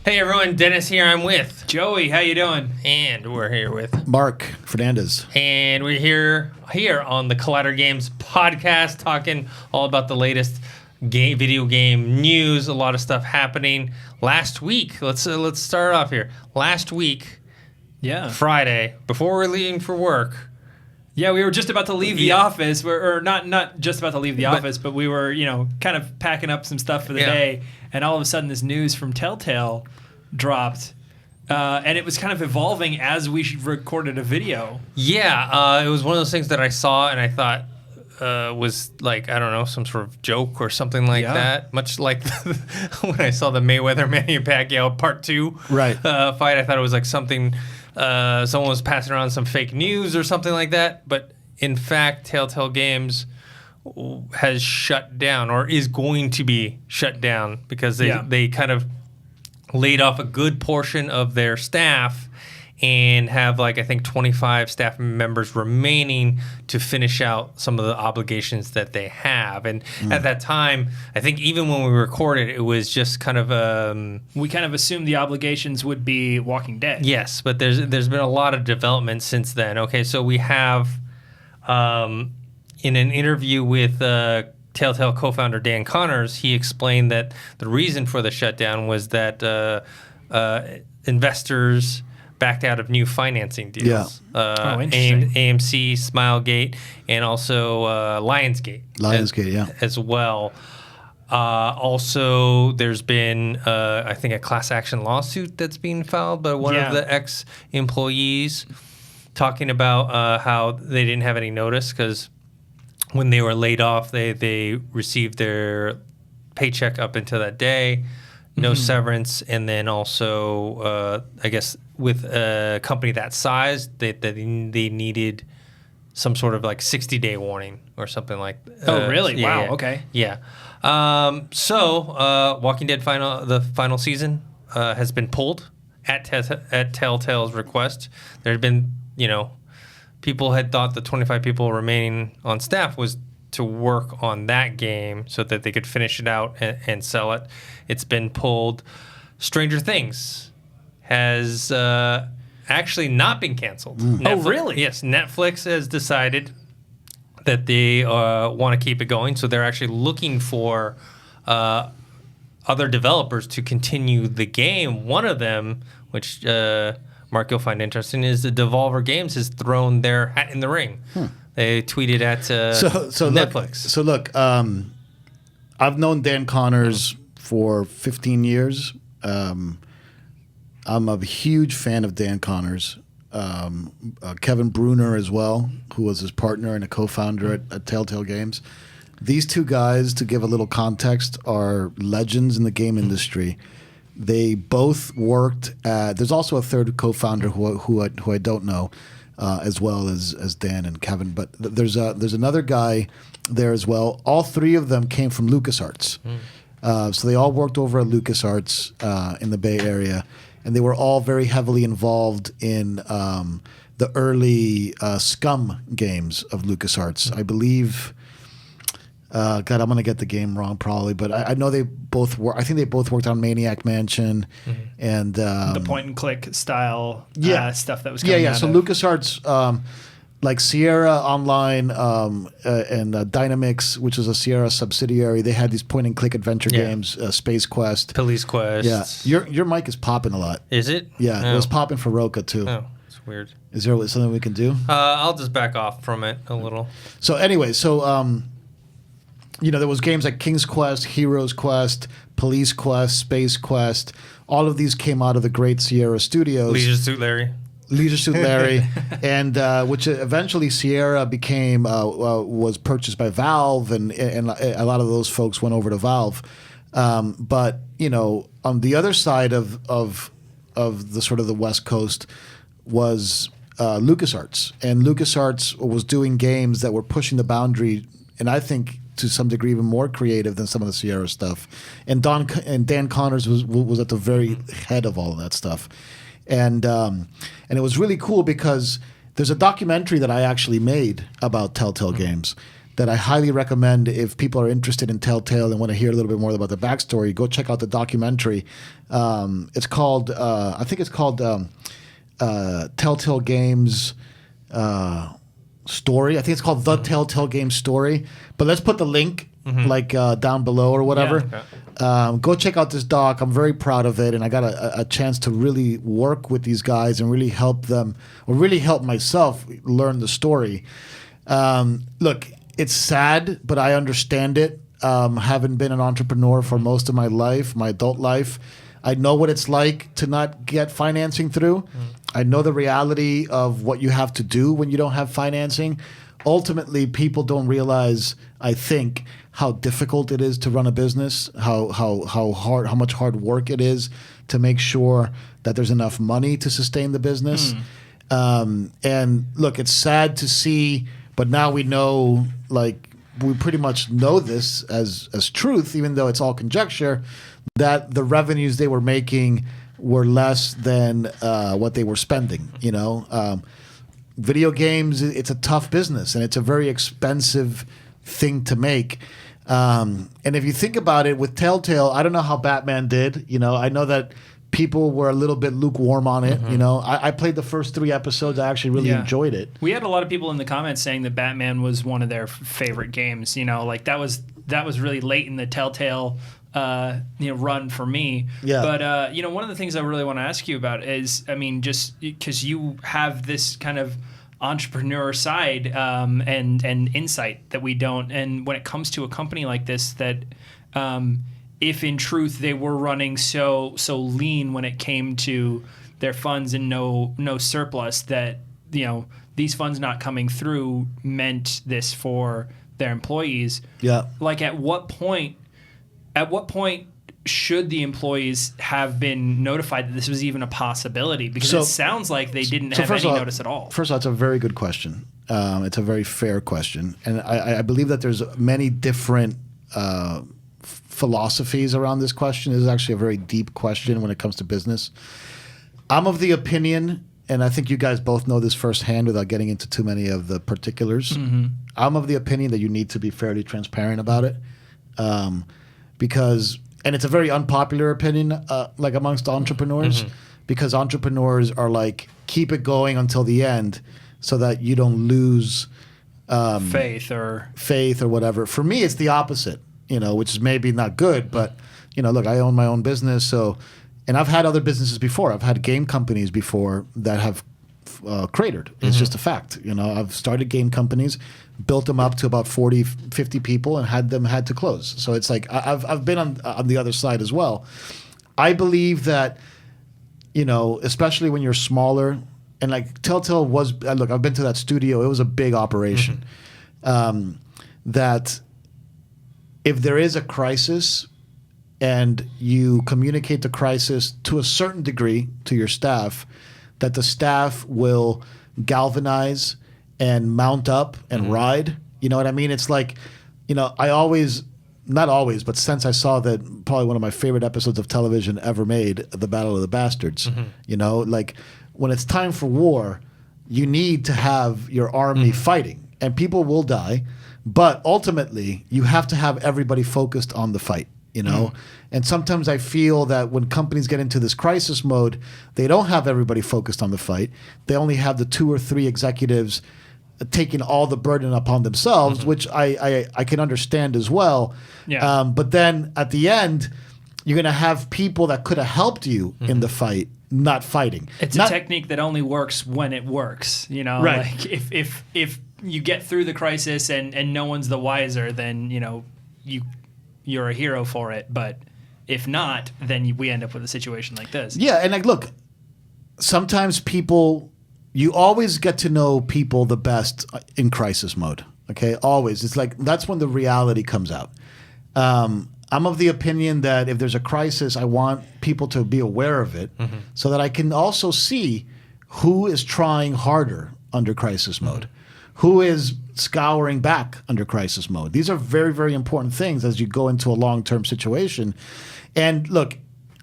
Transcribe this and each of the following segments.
Hey everyone, Dennis here. I'm with Joey. How you doing? and we're here with Marc Fernandez. and we're here on the Collider Games podcast talking all about the latest video game news. A lot of stuff happening last week. Let's start off here. Last week, Yeah. Friday, before we're leaving for work. Yeah, we were just about to leave the office, or not just about to leave the But- office, but we were, kind of packing up some stuff for the Yeah. day, and all of a sudden this news from Telltale dropped, and it was kind of evolving as we recorded a video. Yeah, it was one of those things that I saw and I thought was like, I don't know, some sort of joke or something like that. Much like when I saw the Mayweather-Manny Pacquiao Part 2 Right. Fight, I thought it was like something, someone was passing around some fake news or something like that. But in fact, Telltale Games has shut down or is going to be shut down because they kind of laid off a good portion of their staff and have I think 25 staff members remaining to finish out some of the obligations that they have. And at that time, I think even when we recorded, it was just kind of We kind of assumed the obligations would be Walking Dead. yes, but there's been a lot of development since then. Okay, so we have in an interview with Telltale co-founder Dan Connors, he explained that the reason for the shutdown was that investors backed out of new financing deals. Interesting. AMC, Smilegate, and also Lionsgate. As well. Also, there's been, I think, a class action lawsuit that's being filed by one of the ex-employees talking about how they didn't have any notice because when they were laid off, they received their paycheck up until that day, no severance, and then also, I guess, with a company that size, they needed some sort of 60-day warning or something like that. Oh, really? Wow. Yeah. Okay. Yeah. Walking Dead the final season has been pulled at Telltale's request. There had been, people had thought the 25 people remaining on staff was to work on that game so that they could finish it out and sell it. It's been pulled. Stranger Things has actually not been canceled. Oh, really? Yes. Netflix has decided that they want to keep it going, so they're actually looking for other developers to continue the game. One of them, which Marc, you'll find interesting, is the Devolver Games has thrown their hat in the ring. They tweeted at Netflix. Look, I've known Dan Connors for 15 years. I'm a huge fan of Dan Connors. Kevin Bruner as well, who was his partner and a co-founder at Telltale Games. These two guys, to give a little context, are legends in the game industry. They both worked at. There's also a third co-founder who I don't know, as well as Dan and Kevin. But there's another guy there as well. All three of them came from LucasArts, so they all worked over at LucasArts in the Bay Area, and they were all very heavily involved in the early Scum games of LucasArts. I believe. God, I'm gonna get the game wrong probably, but I know they both were. I think they both worked on Maniac Mansion and The point and click style stuff that was yeah. out So of- LucasArts, like Sierra Online and Dynamix, which is a Sierra subsidiary, they had these point and click adventure games, Space Quest, Police Quest. Yeah, your mic is popping a lot. Is it? Yeah, Oh. it was popping for Roca too. Oh, it's weird. Is there something we can do? I'll just back off from it a little. So anyway, there was games like King's Quest, Heroes Quest, Police Quest, Space Quest. All of these came out of the great Sierra Studios. Leisure Suit Larry. Leisure Suit Larry, and which eventually Sierra became was purchased by Valve, and a lot of those folks went over to Valve. But on the other side of the sort of the West Coast was LucasArts, and LucasArts was doing games that were pushing the boundary, and I think to some degree even more creative than some of the Sierra stuff. And Dan Connors was at the very head of all of that stuff. And it was really cool because there's a documentary that I actually made about Telltale Games that I highly recommend if people are interested in Telltale and want to hear a little bit more about the backstory. Go check out the documentary. It's called, I think it's called Telltale Games Story. I think it's called The Telltale Games Story. But let's put the link down below or whatever. Yeah, Go check out this doc. I'm very proud of it, and I got a chance to really work with these guys and really help them, or really help myself learn the story. Look, it's sad, but I understand it. Having been an entrepreneur for most of my life, my adult life, I know what it's like to not get financing through. I know the reality of what you have to do when you don't have financing. Ultimately, people don't realize, I think, how difficult it is to run a business, how much hard work it is to make sure that there's enough money to sustain the business. And look, it's sad to see, but now we know, like, we pretty much know this as truth, even though it's all conjecture, that the revenues they were making were less than what they were spending, you know. Video games, it's a tough business, and it's a very expensive thing to make. And if you think about it, with Telltale, I don't know how Batman did. You know, I know that people were a little bit lukewarm on it. You know, I played the first 3 episodes. I actually really enjoyed it. We had a lot of people in the comments saying that Batman was one of their favorite games. You know, like that was really late in the Telltale run for me. Yeah. But one of the things I really want to ask you about is, I mean, just because you have this kind of entrepreneur side and insight that we don't, and when it comes to a company like this, that if in truth they were running so lean when it came to their funds and no surplus, that these funds not coming through meant this for their employees. Yeah. Like at what point should the employees have been notified that this was even a possibility? Because it sounds like they didn't have any notice at all. First of all, it's a very good question. It's a very fair question. And I believe that there's many different philosophies around this question. This is actually a very deep question when it comes to business. I'm of the opinion, and I think you guys both know this firsthand without getting into too many of the particulars. I'm of the opinion that you need to be fairly transparent about it. Because, and it's a very unpopular opinion, like amongst entrepreneurs, because entrepreneurs are like, keep it going until the end so that you don't lose faith or whatever. For me, it's the opposite, which is maybe not good, but, look, I own my own business. And I've had other businesses before. I've had game companies before that have cratered. It's just a fact. I've started game companies, built them up to about 40, 50 people, and had to close. So it's like I've been on the other side as well. I believe that, especially when you're smaller, and like Telltale was, look, I've been to that studio. It was a big operation. That if there is a crisis and you communicate the crisis to a certain degree to your staff, that the staff will galvanize and mount up and ride. You know what I mean? It's like, I always, not always, but since I saw that probably one of my favorite episodes of television ever made, The Battle of the Bastards, like when it's time for war, you need to have your army fighting, and people will die, but ultimately you have to have everybody focused on the fight. And sometimes I feel that when companies get into this crisis mode, they don't have everybody focused on the fight. They only have the 2 or 3 executives taking all the burden upon themselves, which I can understand as well. Yeah. But then at the end, you're going to have people that could have helped you in the fight not fighting. It's a technique that only works when it works. Right. Like if you get through the crisis and no one's the wiser, then you're a hero for it. But if not, then we end up with a situation like this. Yeah, and like, look, sometimes you always get to know people the best in crisis mode. Okay, always. It's like that's when the reality comes out. I'm of the opinion that if there's a crisis, I want people to be aware of it, so that I can also see who is trying harder under crisis mode, who is scouring back under crisis mode. These are very, very important things as you go into a long-term situation. And look,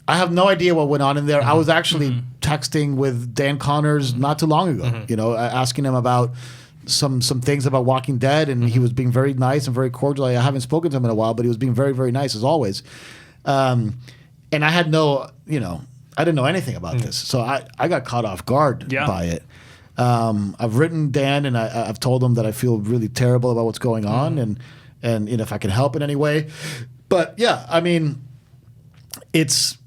I have no idea what went on in there. I was actually texting with Dan Connors not too long ago, asking him about some things about Walking Dead, and he was being very nice and very cordial. I haven't spoken to him in a while, but he was being very, very nice as always. And I had I didn't know anything about this, so I got caught off guard by it. I've written Dan, and I've told him that I feel really terrible about what's going on, and if I can help in any way. But yeah, I mean, it's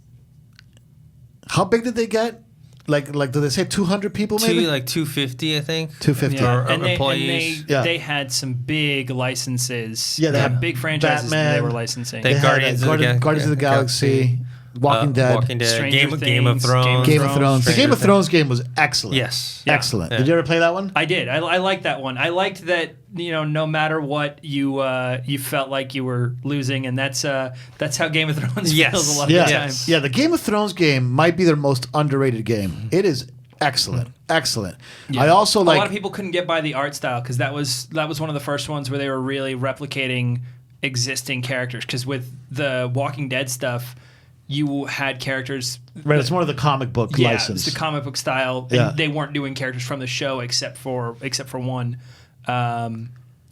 how big did they get? Like, do they say 200 people maybe? Like 250, I think. 250 employees. They had some big licenses. Yeah, they had big franchises Batman, that they were licensing. They Guardians of the Galaxy, Walking Dead, Game of Thrones. Game of Thrones. The Game of Thrones game was excellent. Yes. Excellent. Yeah. Did you ever play that one? I did. I liked that one. I liked that, no matter what, you felt like you were losing, and that's how Game of Thrones feels a lot of the time. Yeah, the Game of Thrones game might be their most underrated game. It is excellent. Excellent. Yeah. I also a lot of people couldn't get by the art style, because that was one of the first ones where they were really replicating existing characters, because with the Walking Dead stuff, you had characters. Right, it's more of the comic book license. It's the comic book style. Yeah. They weren't doing characters from the show except for one,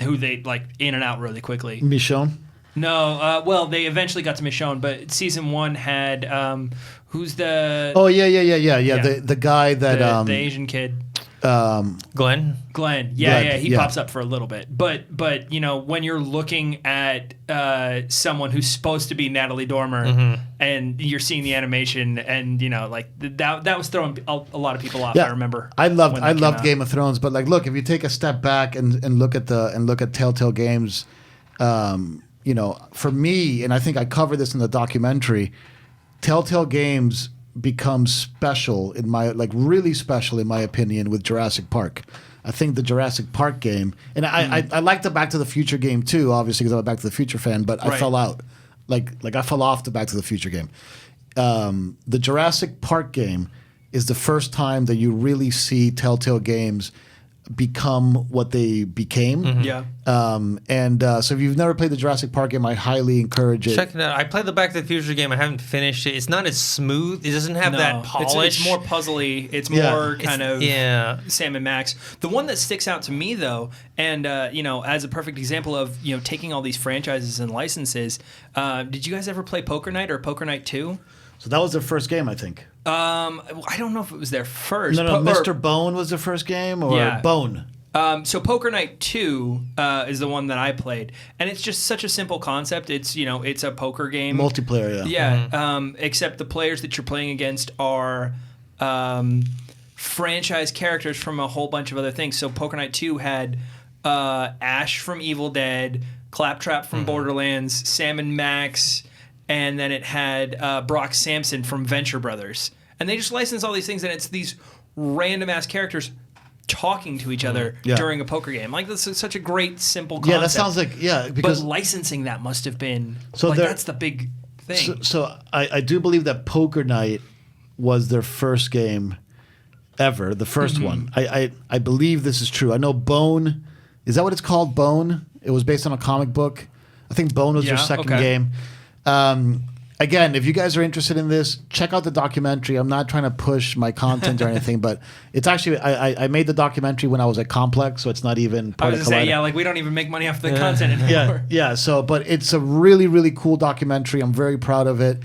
who they in and out really quickly. Michonne? No, well, they eventually got to Michonne, but season 1 had who's the Oh yeah. The guy that the Asian kid. Glenn. Yeah, he pops up for a little bit. But when you're looking at someone who's supposed to be Natalie Dormer, and you're seeing the animation, and that was throwing a lot of people off. I remember. I loved Game of Thrones, but look, if you take a step back and look at Telltale Games, for me, and I think I covered this in the documentary, Telltale Games becomes special really special in my opinion with Jurassic Park. I think the Jurassic Park game, and I like the Back to the Future game too, obviously because I'm a Back to the Future fan, but I fell out. Like I fell off the Back to the Future game. The Jurassic Park game is the first time that you really see Telltale Games become what they became. Yeah. So if you've never played the Jurassic Park game, I highly encourage it. Check it out. I played the Back to the Future game. I haven't finished it. It's not as smooth. It doesn't have that polish. It's more puzzly. It's more kind of Sam and Max. The one that sticks out to me though, and as a perfect example of taking all these franchises and licenses, did you guys ever play Poker Night or Poker Night 2? So that was their first game, I think. I don't know if it was their first. No, Mr. Bone was the first game, or Bone? So Poker Night 2 is the one that I played, and it's just such a simple concept. It's it's a poker game, multiplayer. Except the players that you're playing against are franchise characters from a whole bunch of other things. So Poker Night 2 had Ash from Evil Dead, Claptrap from Borderlands, Sam and Max, and then it had Brock Sampson from Venture Brothers. And they just licensed all these things, and it's these random-ass characters talking to each other during a poker game. This is such a great, simple concept. Yeah, that sounds like, because... But licensing that must have been... that's the big thing. So I do believe that Poker Night was their first game ever, the first one. I believe this is true. I know Bone... Is that what it's called, Bone? It was based on a comic book. I think Bone was their second game. Again, if you guys are interested in this, check out the documentary. I'm not trying to push my content or anything, but it's actually I made the documentary when I was at Complex, so it's not even part of Collider. I was going to say, we don't even make money off the content anymore. Yeah. So, but it's a really, really cool documentary. I'm very proud of it,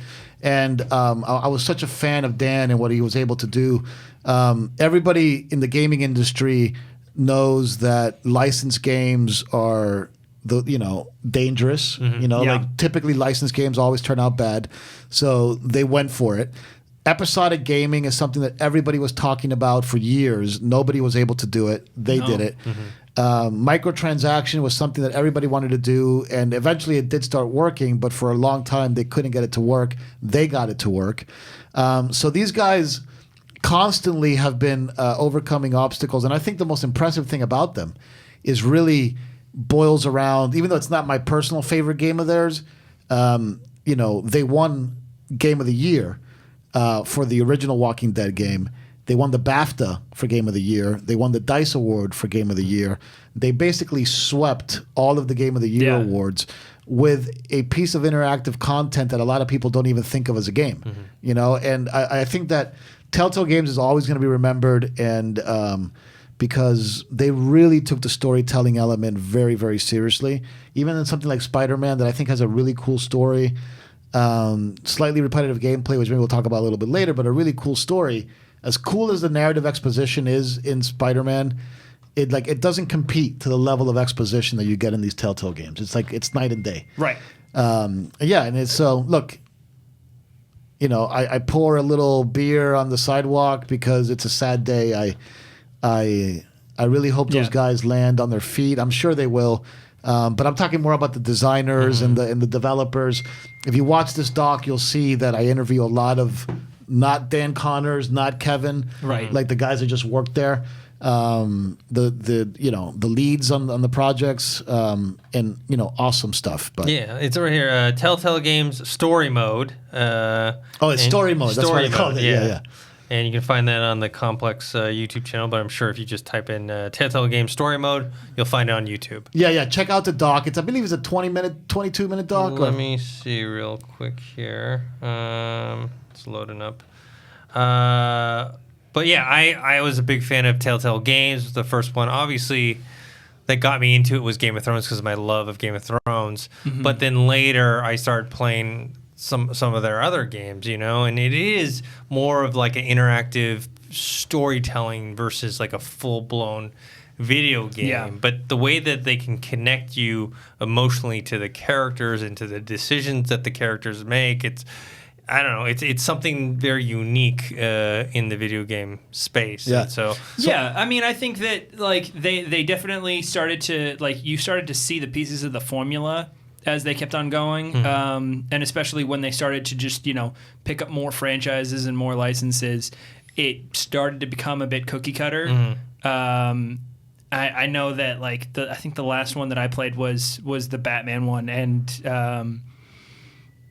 and I was such a fan of Dan and what he was able to do. Everybody in the gaming industry knows that licensed games are dangerous. Typically licensed games always turn out bad, so they went for it. Episodic gaming is something that everybody was talking about for years. Nobody was able to do it. They did it. Microtransaction was something that everybody wanted to do, and eventually it did start working, but for a long time they couldn't get it to work. They got it to work. So these guys constantly have been overcoming obstacles, and I think the most impressive thing about them is really boils around, even though it's not my personal favorite game of theirs, they won Game of the Year for the original Walking Dead game. They won the BAFTA for Game of the Year. They won the DICE Award for Game of the Year. They basically swept all of the Game of the Year awards with a piece of interactive content that a lot of people don't even think of as a game. And I think that Telltale Games is always going to be remembered, and because they really took the storytelling element very, very seriously. Even in something like Spider-Man that I think has a really cool story, slightly repetitive gameplay, which maybe we'll talk about a little bit later, but a really cool story. As cool as the narrative exposition is in Spider-Man, it doesn't compete to the level of exposition that you get in these Telltale games. It's night and day. Right. And it's so look. I pour a little beer on the sidewalk because it's a sad day. I really hope those guys land on their feet. I'm sure they will. But I'm talking more about the designers and the developers. If you watch this doc, you'll see that I interview a lot of not Dan Connors, not Kevin, right? Like the guys that just worked there. The leads on the projects, and awesome stuff. But yeah, it's over here. Telltale Games story mode. It's story mode. That's what they call it. Yeah. And you can find that on the Complex YouTube channel. But I'm sure if you just type in Telltale Games story mode, you'll find it on YouTube. Yeah. Check out the doc. I believe it's a 22-minute doc. Let me see real quick here. It's loading up. But yeah, I was a big fan of Telltale Games. The first one, obviously, that got me into it was Game of Thrones because of my love of Game of Thrones. Mm-hmm. But then later, I started playing some of their other games, and it is more of like an interactive storytelling versus like a full-blown video game. Yeah. But the way that they can connect you emotionally to the characters and to the decisions that the characters make, I don't know. It's something very unique in the video game space. Yeah. So I mean, I think that like they definitely started to you started to see the pieces of the formula as they kept on going, and especially when they started to just pick up more franchises and more licenses, it started to become a bit cookie cutter. Mm-hmm. I know that I think the last one that I played was the Batman one, and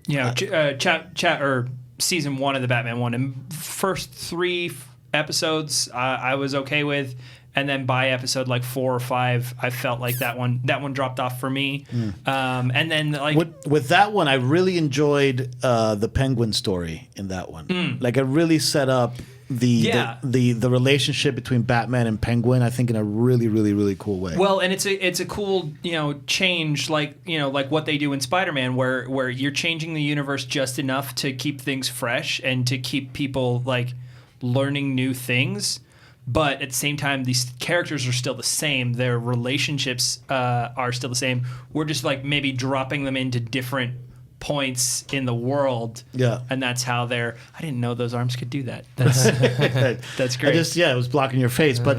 or season 1 of the Batman one, and first 3 episodes I was okay with, and then by episode 4 or 5, I felt like that one dropped off for me. And then with that one, I really enjoyed the Penguin story in that one. It really set up the relationship between Batman and Penguin, I think, in a really, really, really cool way. Well, and it's a cool change, like what they do in Spider-Man, where you're changing the universe just enough to keep things fresh and to keep people learning new things. But at the same time, these characters are still the same. Their relationships are still the same. We're just maybe dropping them into different points in the world. Yeah. And that's how I didn't know those arms could do that. That's great. It was blocking your face. But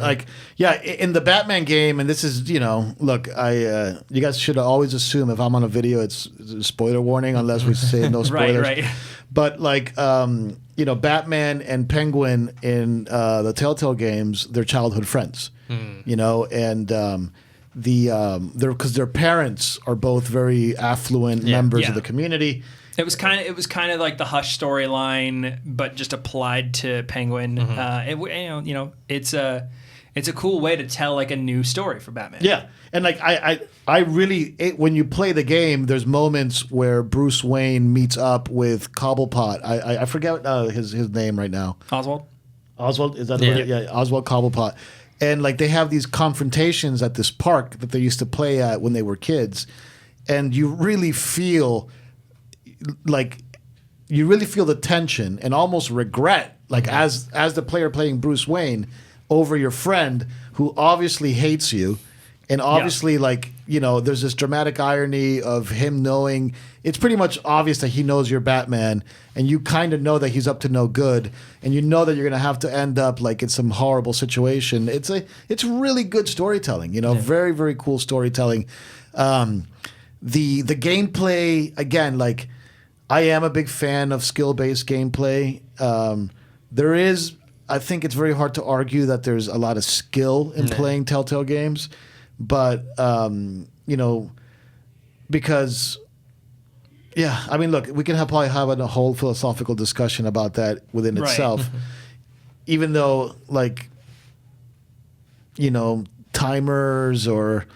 in the Batman game, and this is, look, you guys should always assume if I'm on a video, it's a spoiler warning unless we say no spoilers. Right. But Batman and Penguin in the Telltale games, they're childhood friends. And because their parents are both very affluent members of the community. It was kind of like the Hush storyline, but just applied to Penguin. Mm-hmm. It's a cool way to tell a new story for Batman. Yeah, and I really when you play the game, there's moments where Bruce Wayne meets up with Cobblepot. I forget his name right now. Oswald. Oswald, is that Oswald Cobblepot. And they have these confrontations at this park that they used to play at when they were kids, and you really feel the tension and almost regret, as the player playing Bruce Wayne, over your friend who obviously hates you, and obviously there's this dramatic irony of him knowing it's pretty much obvious that he knows you're Batman, and you kind of know that he's up to no good, and you know that you're going to have to end up in some horrible situation. It's really good storytelling, very, very cool storytelling. The gameplay, again, I am a big fan of skill-based gameplay. I think it's very hard to argue that there's a lot of skill in playing Telltale games, but because look, we can probably have a whole philosophical discussion about that within itself, even though timers or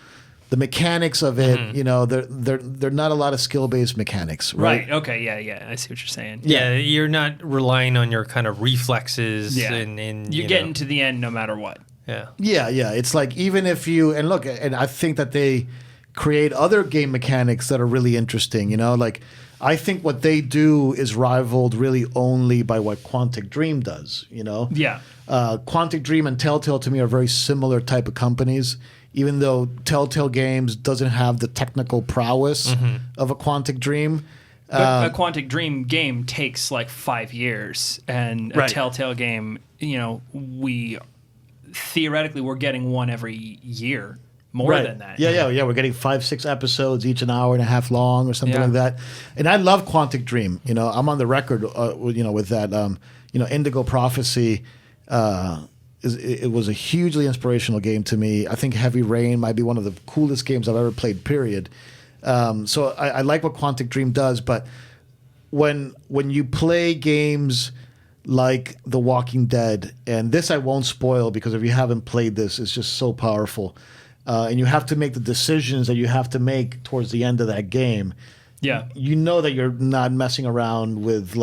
the mechanics of it, they're not a lot of skill-based mechanics, right? Okay. Yeah. I see what you're saying. Yeah, you're not relying on your kind of reflexes. Yeah. And you're getting to the end no matter what. Yeah. Yeah. It's like even if you and look, and I think that they create other game mechanics that are really interesting. You know, like I think what they do is rivaled really only by what Quantic Dream does. You know. Yeah. Quantic Dream and Telltale to me are very similar type of companies. Even though Telltale Games doesn't have the technical prowess of a Quantic Dream. But a Quantic Dream game takes like 5 years, and a Right. Telltale game, you know, we're getting one every year, more than that. Yeah. We're getting 5-6 episodes, each an hour and a half long, or something Yeah. like that. And I love Quantic Dream. You know, I'm on the record, with that. Indigo Prophecy. It was a hugely inspirational game to me. I think Heavy Rain might be one of the coolest games I've ever played. Period. So I like what Quantic Dream does, but when you play games like The Walking Dead, and this I won't spoil because if you haven't played this, it's just so powerful, and you have to make the decisions that you have to make towards the end of that game. Yeah. You know that you're not messing around with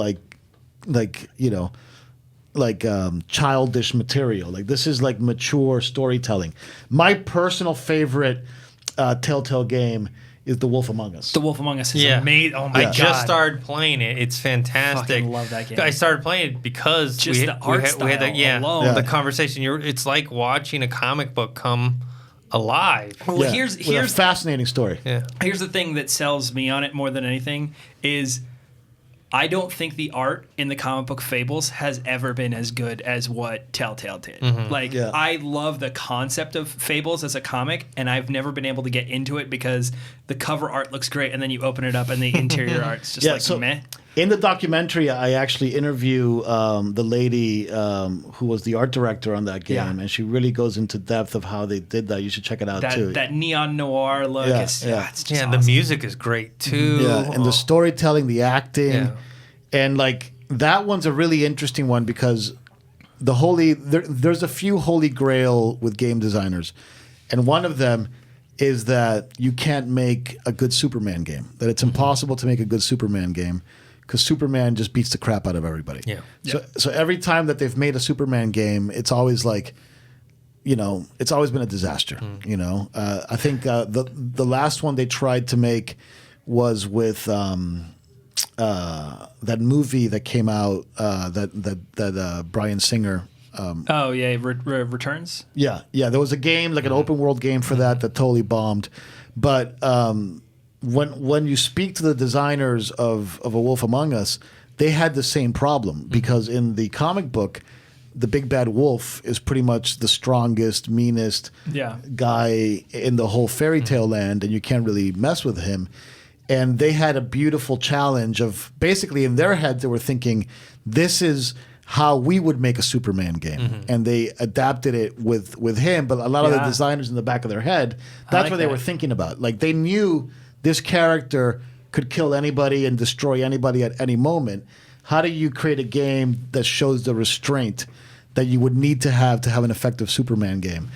childish material. Like this is like mature storytelling. My personal favorite Telltale game is The Wolf Among Us. The Wolf Among Us is Yeah. amazing. Oh my I god. just started playing it. It's fantastic. Fucking love that game. I started playing it because Just we the had, art we had, we had style the, alone. the conversation. It's like watching a comic book come alive. Well, Yeah, here's with a fascinating story. Yeah. Here's the thing that sells me on it more than anything is I don't think the art in the comic book Fables has ever been as good as what Telltale did. Like, Yeah. I love the concept of Fables as a comic, and I've never been able to get into it because the cover art looks great, and then you open it up, and the interior art's just meh. In the documentary, I actually interview the lady who was the art director on that game, Yeah. and she really goes into depth of how they did that. You should check it out too. That neon noir look, Yeah, it's yeah. just Yeah, awesome. the music is great too. Yeah, and the storytelling, the acting, Yeah. and like that one's a really interesting one because there's a few holy grail with game designers, and one of them is that you can't make a good Superman game. That it's impossible to make a good Superman game because Superman just beats the crap out of everybody. Yeah. So every time that they've made a Superman game, it's always like, it's always been a disaster. I think the last one they tried to make was with that movie that came out that Bryan Singer. Oh yeah, Returns. Yeah. There was a game like an open world game for that totally bombed. But when you speak to the designers of A Wolf Among Us, they had the same problem because in the comic book, the big bad wolf is pretty much the strongest, meanest guy in the whole fairy tale land, and you can't really mess with him. And they had a beautiful challenge of basically in their heads they were thinking, this is how we would make a Superman game. And they adapted it with him. But a lot of the designers in the back of their head, that's what they were thinking about. Like they knew this character could kill anybody and destroy anybody at any moment. How do you create a game that shows the restraint that you would need to have an effective Superman game?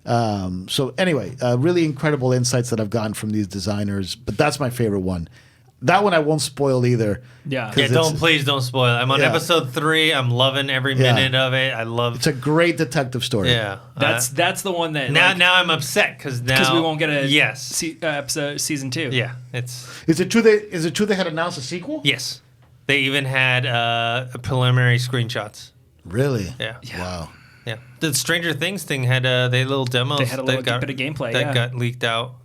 So anyway, really incredible insights that I've gotten from these designers, but that's my favorite one. That one I won't spoil either. Yeah. Yeah, please don't spoil it. I'm on Yeah. episode 3. I'm loving every minute of it. I love. It's a great detective story. Yeah. That's the one that Now I'm upset because we won't get a yes. episode season 2. Yeah. Is it true they had announced a sequel? Yes. They even had preliminary screenshots. Really? Yeah. Wow. Yeah. The Stranger Things thing had they little demos. They had a little that bit of gameplay that got leaked out.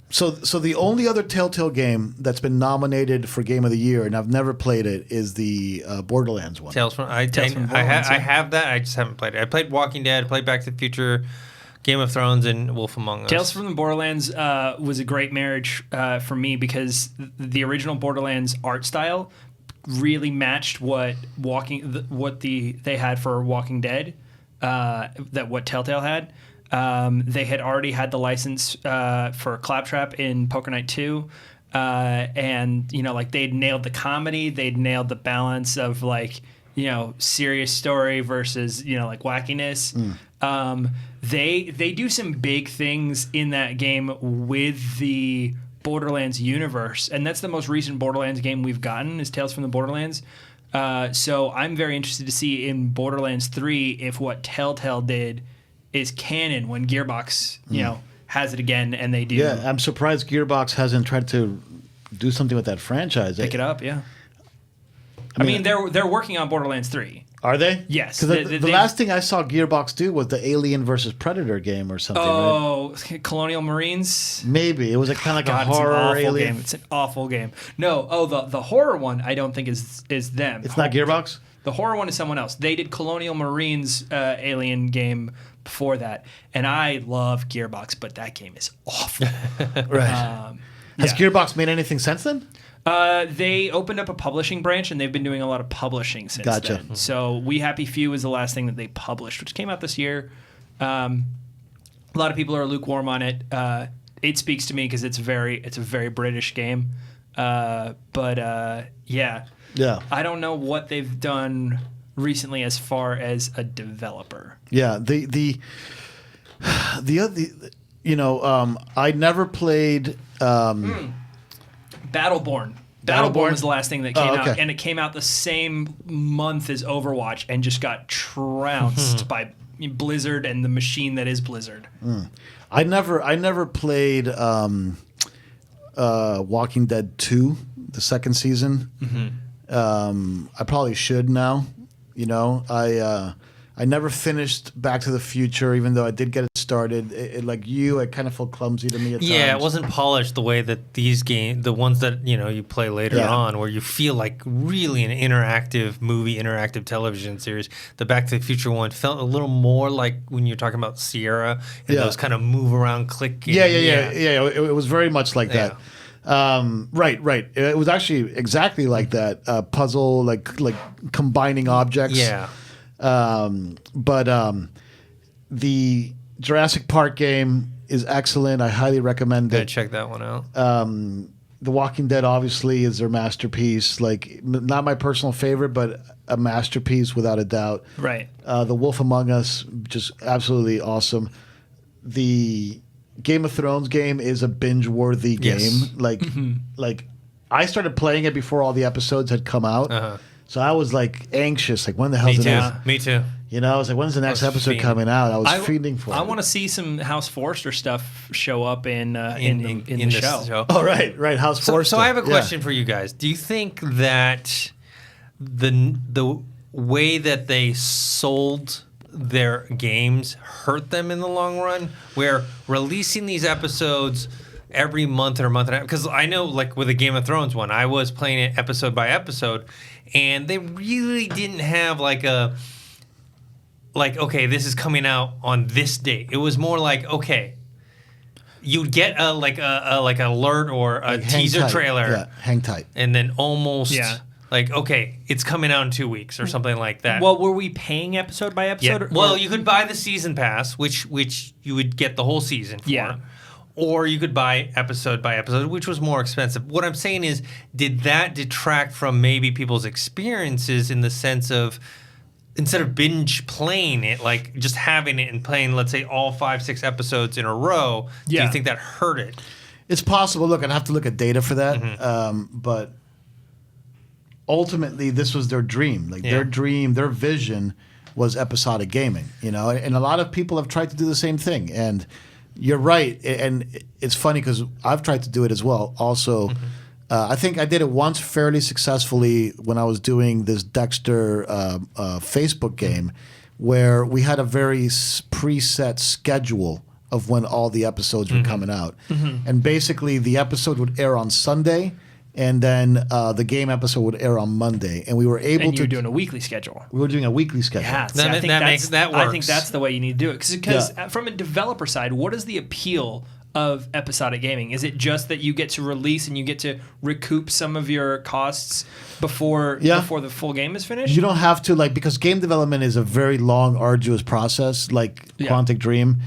So the only other Telltale game that's been nominated for Game of the Year, and I've never played it, is the Borderlands one. Tales from from Borderlands, I have that. I just haven't played it. I played Walking Dead. I played Back to the Future, Game of Thrones, and Wolf Among Us. Tales from the Borderlands was a great marriage for me because the original Borderlands art style really matched what they had for Walking Dead, what Telltale had. They had already had the license for Claptrap in Poker Night 2. And, they'd nailed the comedy. They'd nailed the balance of, serious story versus, wackiness. They do some big things in that game with the Borderlands universe. And that's the most recent Borderlands game we've gotten is Tales from the Borderlands. So I'm very interested to see in Borderlands 3 if what Telltale did is canon when Gearbox, has it again, and they do Yeah, I'm surprised Gearbox hasn't tried to do something with that franchise. pick it up. Yeah, I mean they're working on Borderlands 3. Are they? Yes. Because the last thing I saw Gearbox do was the Alien versus Predator game or something. Right? Oh, Colonial Marines. Maybe it was kind of like God, a horror it's an awful alien game. It's an awful game. No, the horror one I don't think is them. It's not Gearbox. The horror one is someone else. They did Colonial Marines Alien game before that, and I love Gearbox, but that game is awful. Right. Has yeah. Gearbox made anything since then? They opened up a publishing branch, and they've been doing a lot of publishing since then. So We Happy Few is the last thing that they published, which came out this year. A lot of people are lukewarm on it. It speaks to me because it's a very British game. Yeah. Yeah. I don't know what they've done recently as far as a developer. Yeah. The other, I never played. Battleborn. Battleborn was the last thing that came out, and it came out the same month as Overwatch and just got trounced by Blizzard and the machine that is Blizzard. I never played Walking Dead 2, the second season. I probably should now. I never finished Back to the Future, even though I did get it started. It kind of felt clumsy to me at times. Yeah, it wasn't polished the way that these games, the ones that you play later on, where you feel like really an interactive movie, interactive television series. The Back to the Future one felt a little more like when you're talking about Sierra and those kind of move around, click. Yeah. It was very much like that. Right. It was actually exactly like that. Puzzle, like combining objects. Yeah. The Jurassic Park game is excellent. I highly recommend Gotta it. check that one out. The Walking Dead obviously is their masterpiece. Like, not my personal favorite, but a masterpiece without a doubt. Right. The Wolf Among Us, just absolutely awesome. The Game of Thrones game is a binge-worthy game. Yes. Like I started playing it before all the episodes had come out. Uh-huh. So I was anxious, when the hell's the next? Me too. I was like, when's the next episode coming out? I was fiending for it. I want to see some House Forrester stuff show up in the this show. Oh, right, House Forrester. So I have a question for you guys. Do you think that the way that they sold their games hurt them in the long run, where releasing these episodes every month or a month and a half? Because I know, with the Game of Thrones one, I was playing it episode by episode, and they really didn't have okay, this is coming out on this date. It was more okay, you'd get a alert or a teaser trailer, yeah, hang tight, and then almost okay, it's coming out in 2 weeks or something like that. Well, were we paying episode by episode? Yeah. Well, you could buy the season pass, which you would get the whole season for. Yeah. Or you could buy episode by episode, which was more expensive. What I'm saying is, did that detract from maybe people's experiences in the sense of, instead of binge playing it, just having it and playing, let's say, all 5-6 episodes in a row, do you think that hurt it? It's possible. Look, I'd have to look at data for that. But ultimately, this was their dream. Their dream, their vision was episodic gaming, and a lot of people have tried to do the same thing. And you're right. And it's funny because I've tried to do it as well. Also, I think I did it once fairly successfully when I was doing this Dexter Facebook game, where we had a very preset schedule of when all the episodes were coming out. And basically, the episode would air on Sunday, and then the game episode would air on Monday. And we were able to... you're doing a weekly schedule. We were doing a weekly schedule. Yeah, I think that's the way you need to do it. Because from a developer side, what is the appeal of episodic gaming? Is it just that you get to release and you get to recoup some of your costs before the full game is finished? You don't have to, because game development is a very long, arduous process, Quantic Dream.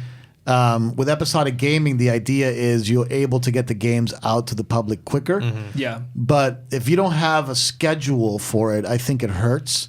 With episodic gaming, the idea is you're able to get the games out to the public quicker. Yeah. But if you don't have a schedule for it, I think it hurts.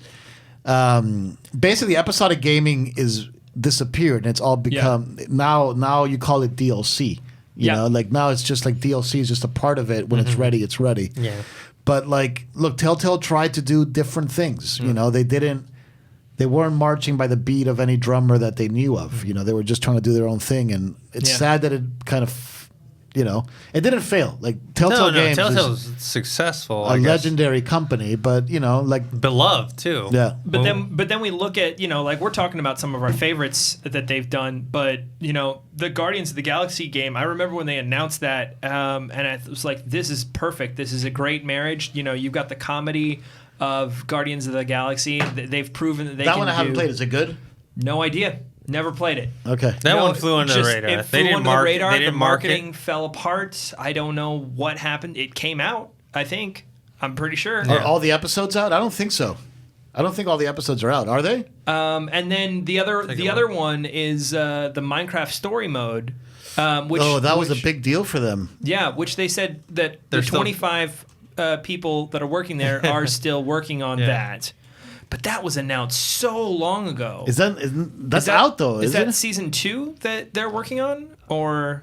Basically, episodic gaming is disappeared, and it's all become now you call it DLC. You know, now it's just DLC is just a part of it. When it's ready, it's ready. Yeah. But look, Telltale tried to do different things. They they weren't marching by the beat of any drummer that they knew of. You know, they were just trying to do their own thing, and it's sad that it kind of, you know, it didn't fail. Like Telltale Games Telltale's successful, a legendary company, but you know, like beloved too. Yeah, but then we look at, you know, like we're talking about some of our favorites that they've done, but you know, the Guardians of the Galaxy game, I remember when they announced that, and I was like, this is perfect. This is a great marriage. You know, you've got the comedy of Guardians of the Galaxy. They've proven that they can do. That one I haven't played. Is it good? No idea. Never played it. Okay. That one flew under the radar. It flew under the radar. The marketing fell apart. I don't know what happened. It came out, I think. I'm pretty sure. Are all the episodes out? I don't think so. I don't think all the episodes are out. Are they? And then the other one is the Minecraft story mode. Which was a big deal for them. Yeah, which they said that the 25 people that are working there are still working on that. But that was announced so long ago. That's out though? Is that season 2 that they're working on, or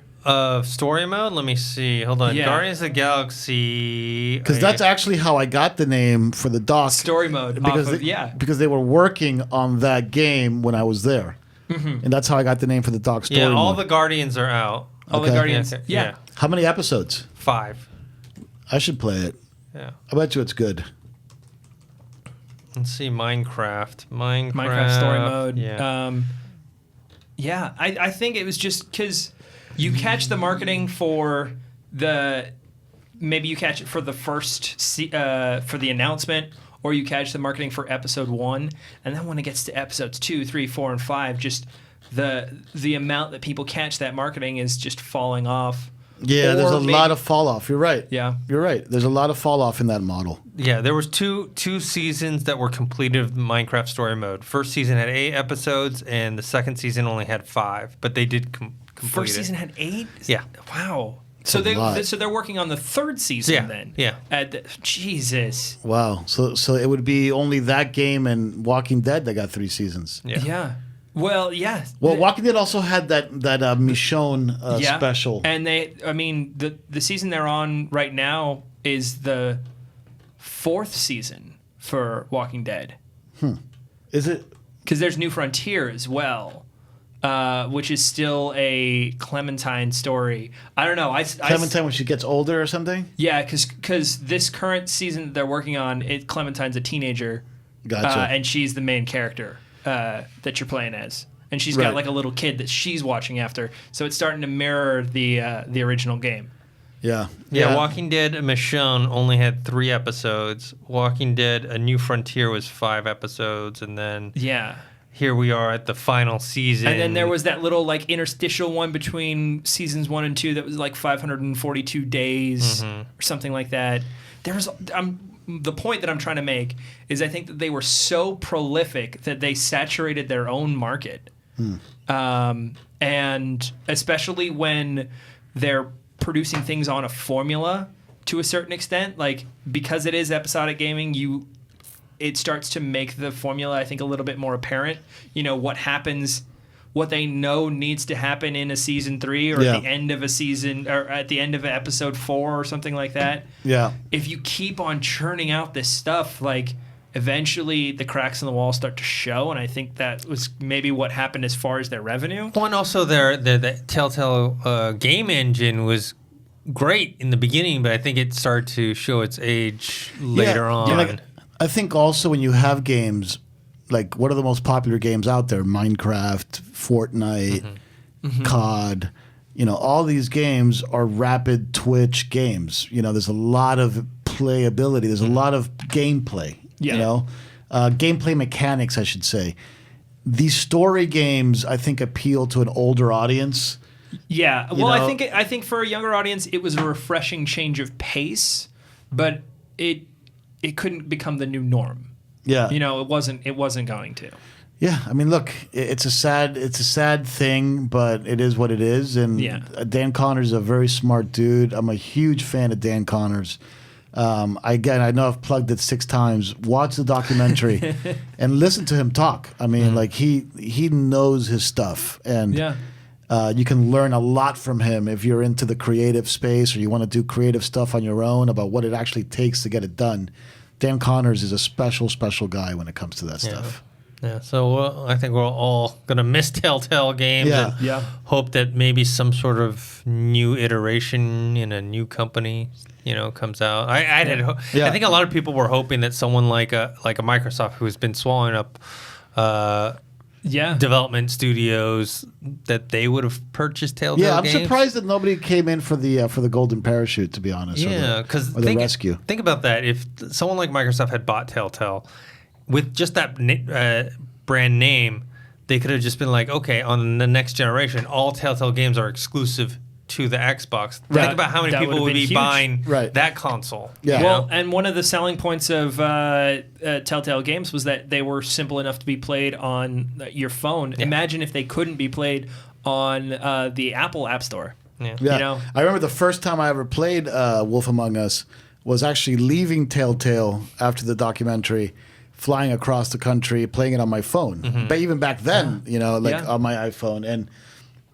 story mode? Let me see. Hold on. Guardians of the Galaxy. Because that's actually how I got the name for the doc. Story mode. Because they were working on that game when I was there, and that's how I got the name for the doc. Story all mode. the Guardians are out. All the Guardians. Yeah. How many episodes? 5. I should play it. Yeah. I bet you it's good. Let's see, Minecraft story mode. Yeah. I think it was just because you catch the marketing for maybe you catch it for the first for the announcement, or you catch the marketing for episode 1, and then when it gets to episodes 2, 3, 4, and 5, just the amount that people catch that marketing is just falling off. Yeah, there's a lot of fall off. You're right. Yeah, you're right. There's a lot of fall off in that model. Yeah, there was two seasons that were completed of Minecraft story mode. First season had 8 episodes, and the second season only had 5. But they did complete First season had 8. Yeah. Wow. So they're working on the 3rd season then. Yeah. Jesus. Wow. So it would be only that game and Walking Dead that got 3 seasons. Yeah. Well, yeah. Well, Walking Dead also had that Michonne special. And the season they're on right now is the 4th season for Walking Dead. Is it? Because there's New Frontier as well, which is still a Clementine story. I don't know. Clementine when she gets older or something? Yeah, because this current season that they're working on, Clementine's a teenager. Gotcha. And she's the main character that you're playing as. And she's got like a little kid that she's watching after. So it's starting to mirror the original game. Yeah. Walking Dead Michonne only had 3 episodes. Walking Dead A New Frontier was 5 episodes, and then here we are at the final season. And then there was that little like interstitial one between seasons 1 and 2 that was like 542 days or something like that. The point that I'm trying to make is I think that they were so prolific that they saturated their own market. And especially when they're producing things on a formula to a certain extent, like because it is episodic gaming, it starts to make the formula, I think, a little bit more apparent. You know, what happens, what they know needs to happen in a season 3 or at the end of a season or at the end of episode 4 or something like that. Yeah. If you keep on churning out this stuff, like eventually the cracks in the wall start to show, and I think that was maybe what happened as far as their revenue. Well, and also the Telltale game engine was great in the beginning, but I think it started to show its age later on. Like, I think also when you have games, like what are the most popular games out there? Minecraft, Fortnite, COD. You know, all these games are rapid twitch games. You know, there's a lot of playability. There's a lot of gameplay. Yeah. You know, gameplay mechanics, I should say. These story games, I think, appeal to an older audience. Yeah. Well, I think for a younger audience, it was a refreshing change of pace, but it couldn't become the new norm. Yeah. You know, it wasn't going to. Yeah, I mean, look, it's a sad thing, but it is what it is. And Dan Connors is a very smart dude. I'm a huge fan of Dan Connors. I know I've plugged it 6 times. Watch the documentary and listen to him talk. I mean, like he knows his stuff, and you can learn a lot from him if you're into the creative space or you want to do creative stuff on your own about what it actually takes to get it done. Dan Connors is a special guy when it comes to that stuff. Yeah, so I think we're all gonna miss Telltale Games. Yeah. And Yeah. hope that maybe some sort of new iteration in a new company, comes out. I think a lot of people were hoping that someone like a Microsoft, who's been swallowing up development studios, that they would have purchased Telltale Games. I'm surprised that nobody came in for the golden parachute, to be honest. Yeah, because the rescue. Think about that. If someone like Microsoft had bought Telltale with just that brand name, they could have just been like, okay, on the next generation, all Telltale Games are exclusive to the Xbox. Think about how many people would be buying that console. Yeah. Well, and one of the selling points of Telltale Games was that they were simple enough to be played on your phone. Yeah. Imagine if they couldn't be played on the Apple App Store. Yeah. I remember the first time I ever played Wolf Among Us was actually leaving Telltale after the documentary, flying across the country, playing it on my phone. Mm-hmm. But even back then, on my iPhone. And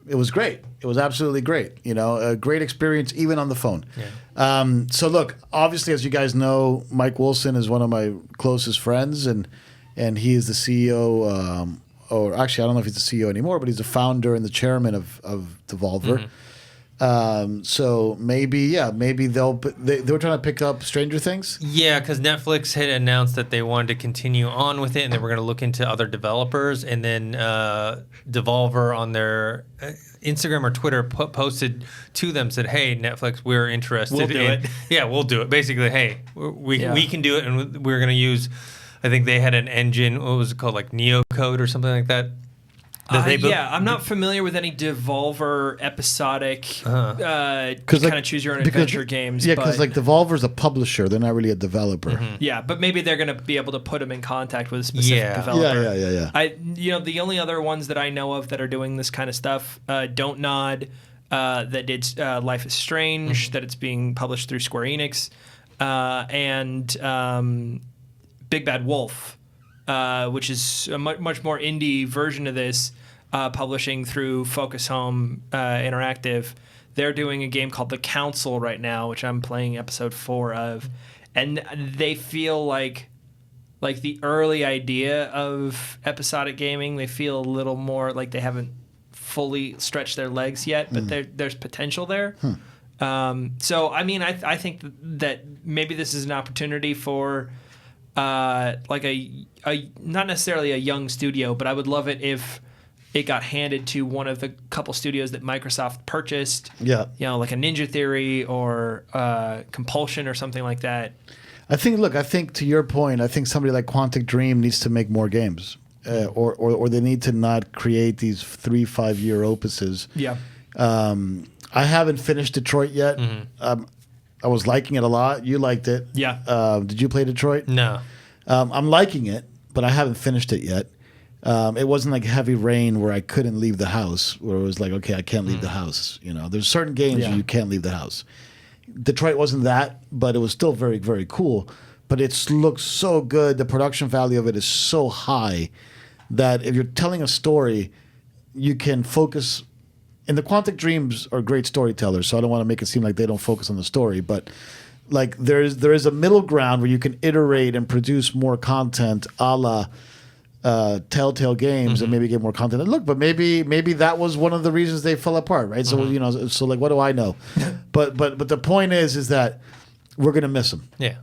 it was great. It was absolutely great. A great experience even on the phone. Yeah. So look, obviously, as you guys know, Mike Wilson is one of my closest friends, and he is the CEO, or actually, I don't know if he's the CEO anymore, but he's the founder and the chairman of Devolver. Mm-hmm. So maybe they were trying to pick up Stranger Things. Yeah, because Netflix had announced that they wanted to continue on with it, and they were going to look into other developers. And then Devolver on their Instagram or Twitter posted to them, said, "Hey, Netflix, we're interested. We'll do it. Yeah, we'll do it. Basically, hey, we can do it, and we're going to use. I think they had an engine. What was it called, like Neocode or something like that." I'm not familiar with any Devolver episodic kind of choose your own adventure games. Yeah, because Devolver's a publisher; they're not really a developer. Mm-hmm. Yeah, but maybe they're going to be able to put them in contact with a specific developer. Yeah. The only other ones that I know of that are doing this kind of stuff, Don't Nod, that did Life is Strange, that it's being published through Square Enix, and Big Bad Wolf. Which is a much more indie version of this, publishing through Focus Home Interactive. They're doing a game called The Council right now, which I'm playing episode 4 of, and they feel like the early idea of episodic gaming. They feel a little more like they haven't fully stretched their legs yet, but there's potential there. So I mean, I think that maybe this is an opportunity for. Like a not necessarily a young studio, but I would love it if it got handed to one of the couple studios that Microsoft purchased. Yeah, like a Ninja Theory or Compulsion or something like that. I think to your point, I think somebody like Quantic Dream needs to make more games, or they need to not create these 3-5 year opuses. Yeah. I haven't finished Detroit yet. Mm-hmm. I was liking it a lot. You liked it. Yeah. Did you play Detroit? No. I'm liking it, but I haven't finished it yet. It wasn't like Heavy Rain where I couldn't leave the house, where it was like, okay, I can't leave the house. There's certain games where you can't leave the house. Detroit wasn't that, but it was still very, very cool. But it looks so good. The production value of it is so high that if you're telling a story, you can focus. And the Quantic Dreams are great storytellers, so I don't want to make it seem like they don't focus on the story. But like there is a middle ground where you can iterate and produce more content, a la Telltale Games, and maybe get more content. And look, but maybe that was one of the reasons they fell apart, right? So so like, what do I know? but the point is that we're gonna miss them. Yeah,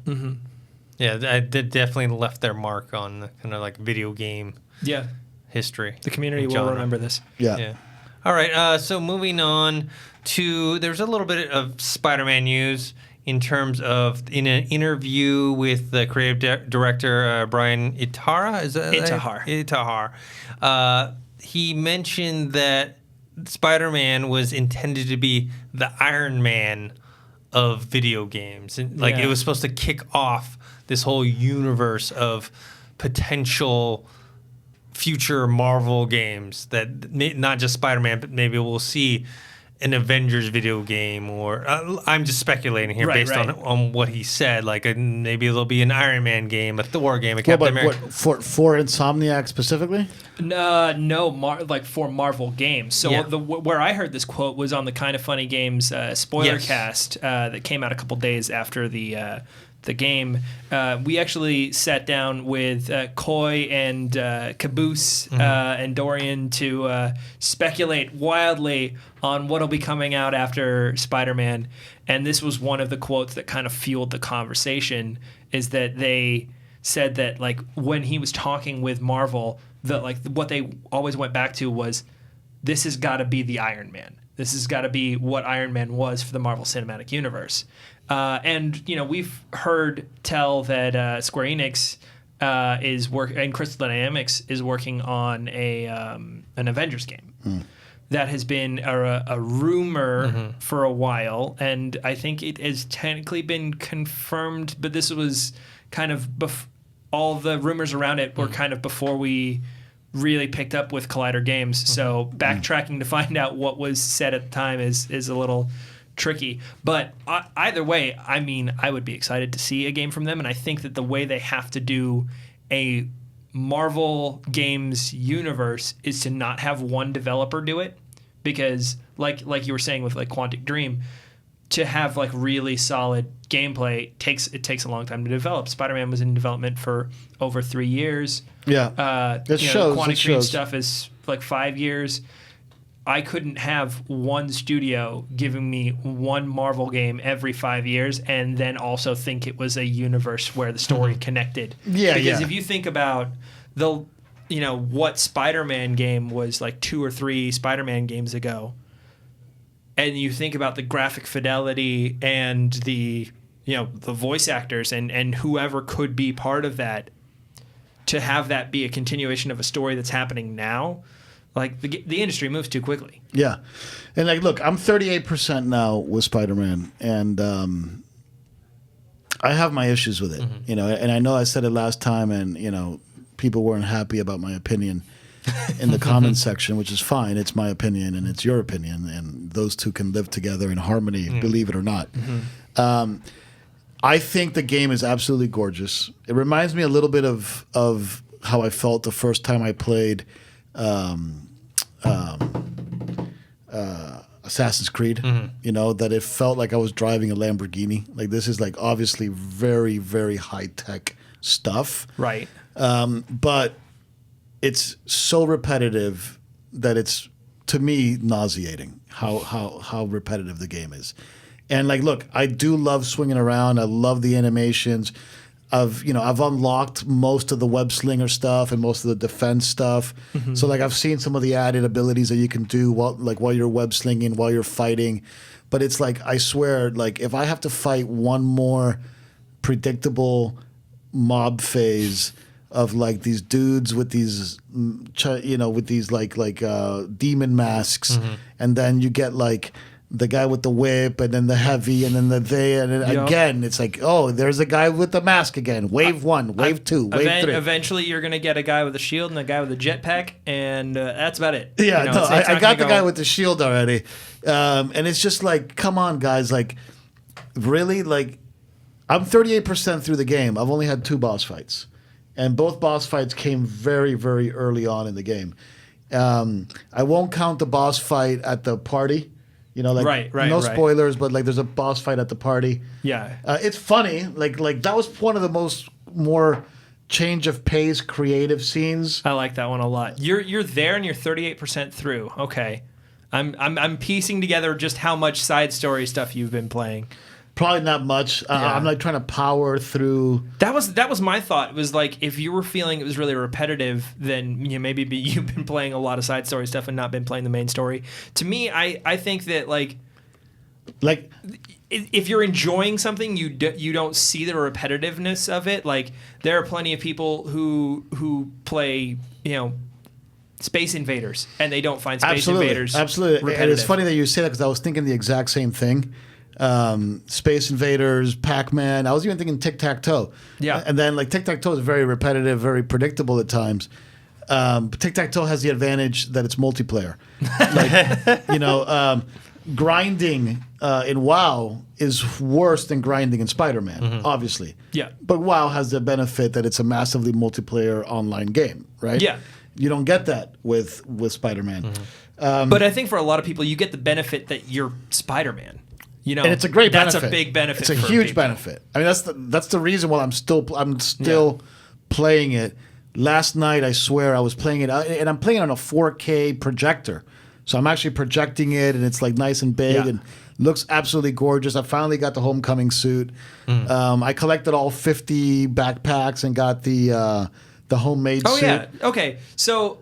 yeah, they definitely left their mark on kind of like video game history. The community will remember this. Yeah. All right, so moving on to, there's a little bit of Spider-Man news in terms of, in an interview with the creative director, Brian Itahar. Is that Itahar. He mentioned that Spider-Man was intended to be the Iron Man of video games. And, it was supposed to kick off this whole universe of potential future Marvel games, that not just Spider-Man, but maybe we'll see an Avengers video game, or I'm just speculating here based on what he said. Like maybe there'll be an Iron Man game, a Thor game, a Captain America. For Insomniac specifically? No, for Marvel games. So where I heard this quote was on the Kind of Funny Games spoiler cast that came out a couple days after the the game, we actually sat down with Coy and Caboose and Dorian to speculate wildly on what'll be coming out after Spider-Man. And this was one of the quotes that kind of fueled the conversation, is that they said that, like, when he was talking with Marvel, that, like, what they always went back to was, this has got to be the Iron Man. This has got to be what Iron Man was for the Marvel Cinematic Universe. And, you know, we've heard tell that Square Enix and Crystal Dynamics is working on an Avengers game. That has been a rumor for a while, and I think it has technically been confirmed, but this was kind of all the rumors around it were kind of before we really picked up with Collider Games. So backtracking to find out what was said at the time is a little tricky. But either way, I mean, I would be excited to see a game from them, and I think that the way they have to do a Marvel Games universe is to not have one developer do it, because like you were saying with like Quantic Dream, to have like really solid gameplay takes a long time to develop. Spider-Man was in development for over 3 years. Yeah, that shows. Quantic Dream stuff is like 5 years. I couldn't have one studio giving me one Marvel game every 5 years and then also think it was a universe where the story connected. Yeah, because if you think about what Spider-Man game was like 2 or 3 Spider-Man games ago, and you think about the graphic fidelity and the voice actors and whoever could be part of that, to have that be a continuation of a story that's happening now, like the industry moves too quickly. Yeah. And like, look, I'm 38% now with Spider-Man, and I have my issues with it, and I know I said it last time, and people weren't happy about my opinion in the comments section, which is fine. It's my opinion and it's your opinion, and those two can live together in harmony, believe it or not. I think the game is absolutely gorgeous. It reminds me a little bit of how I felt the first time I played Assassin's Creed. That it felt like I was driving a Lamborghini. Like, this is like obviously very, very high tech stuff, right? But it's so repetitive that it's, to me, nauseating how repetitive the game is. And like, look, I do love swinging around. I love the animations. I've unlocked most of the web slinger stuff and most of the defense stuff. So like, I've seen some of the added abilities that you can do while you're web slinging, while you're fighting. But it's like, I swear, like, if I have to fight one more predictable mob phase of like these dudes with these demon masks, and then you get like the guy with the whip, and then the heavy, and then again, it's like, oh, there's a guy with the mask again. Wave 1, wave 2, wave 3. Eventually, you're going to get a guy with a shield and a guy with a jetpack, and that's about it. Yeah, I got the guy with the shield already. And it's just like, come on, guys. Like, really? Like, I'm 38% through the game. I've only had 2 boss fights. And both boss fights came very, very early on in the game. I won't count the boss fight at the party. Right, no spoilers, but like, there's a boss fight at the party. Yeah, it's funny. Like that was one of the more change of pace, creative scenes. I like that one a lot. You're there and you're 38% through. Okay, I'm piecing together just how much side story stuff you've been playing. Probably not much. I'm like trying to power through. That was my thought. It was like, if you were feeling it was really repetitive, then maybe you've been playing a lot of side story stuff and not been playing the main story. To me, I think that like if you're enjoying something, you don't see the repetitiveness of it. Like, there are plenty of people who play Space Invaders, and they don't find Space Invaders repetitive. And it's funny that you say that, because I was thinking the exact same thing. Space Invaders, Pac-Man. I was even thinking Tic-Tac-Toe. Yeah. And then like Tic-Tac-Toe is very repetitive, very predictable at times. But Tic-Tac-Toe has the advantage that it's multiplayer. Like, grinding in WoW is worse than grinding in Spider-Man, obviously. Yeah. But WoW has the benefit that it's a massively multiplayer online game, right? Yeah. You don't get that with Spider-Man. But I think for a lot of people, you get the benefit that you're Spider-Man. You know, and it's a great that's benefit. a big benefit. It's a for huge people. benefit. I mean, that's the reason why I'm still playing it. Last night, I swear, I was playing it, and I'm playing it on a 4K projector. So I'm actually projecting it, and it's like nice and big and looks absolutely gorgeous. I finally got the homecoming suit. I collected all 50 backpacks and got the homemade suit. Oh yeah. Okay. So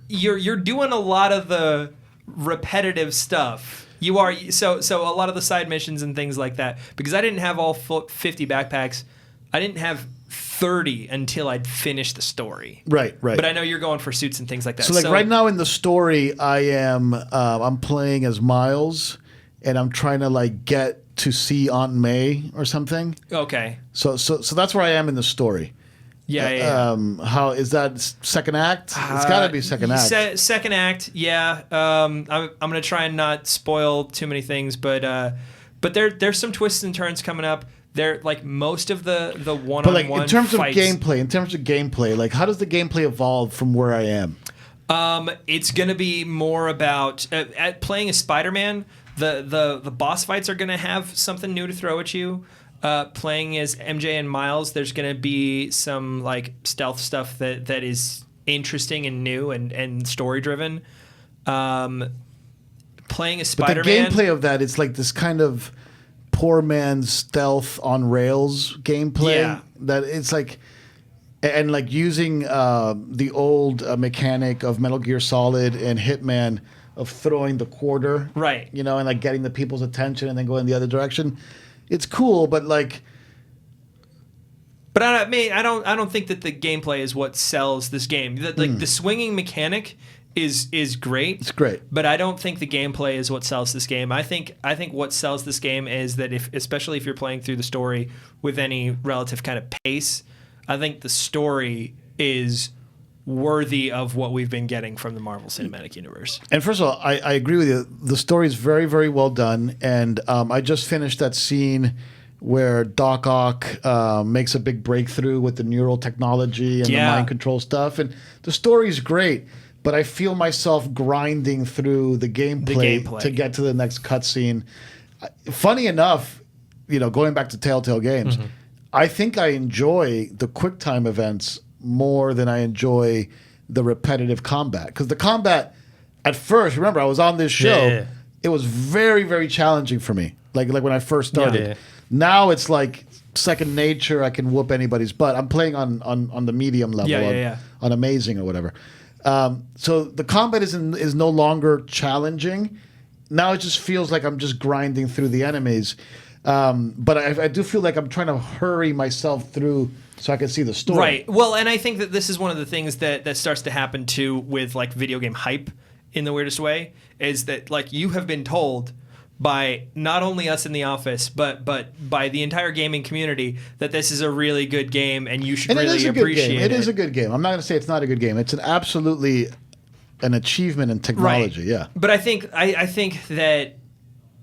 you're doing a lot of the repetitive stuff. You are so a lot of the side missions and things like that. Because I didn't have all 50 backpacks. I didn't have 30 until I'd finished the story. Right. But I know you're going for suits and things like that. So right now in the story, I'm playing as Miles, and I'm trying to like get to see Aunt May or something. Okay. So that's where I am in the story. Yeah. How is that second act? It's got to be second act. Second act. Yeah. I'm gonna try and not spoil too many things, but there's some twists and turns coming up. They're like most of the one-on-one But like in terms fights, of gameplay, like how does the gameplay evolve from where I am? It's gonna be more about at playing as Spider-Man. The boss fights are gonna have something new to throw at you. Playing as MJ and Miles, there's gonna be some like stealth stuff that is interesting and new and story driven. Playing as Spider-Man, But the gameplay of that, it's like this kind of poor man's stealth on rails gameplay. Yeah. That it's like, and like using the old mechanic of Metal Gear Solid and Hitman of throwing the quarter, right? You know, and like getting the people's attention and then going the other direction. It's cool, but like. But I don't think that the gameplay is what sells this game. The swinging mechanic is great. It's great. But I don't think the gameplay is what sells this game. I think what sells this game is that especially if you're playing through the story with any relative kind of pace, I think the story is worthy of what we've been getting from the Marvel Cinematic Universe. And first of all, I agree with you. The story is very, very well done. And I just finished that scene where Doc Ock makes a big breakthrough with the neural technology and the mind control stuff. And the story is great, but I feel myself grinding through the gameplay to get to the next cutscene. Funny enough, going back to Telltale Games, I think I enjoy the QuickTime events more than I enjoy the repetitive combat. Because the combat, at first, remember, I was on this show, it was very, very challenging for me. Like when I first started. Yeah. Now it's like second nature. I can whoop anybody's butt. I'm playing on the medium level, on amazing or whatever. So the combat is no longer challenging. Now it just feels like I'm just grinding through the enemies. But I do feel like I'm trying to hurry myself through so I can see the story. Right. Well, and I think that this is one of the things that starts to happen too with like video game hype in the weirdest way, is that like you have been told by not only us in the office, but by the entire gaming community that this is a really good game and you should really appreciate it. It is a good game. I'm not going to say it's not a good game. It's absolutely an achievement in technology. Right. Yeah. But I think that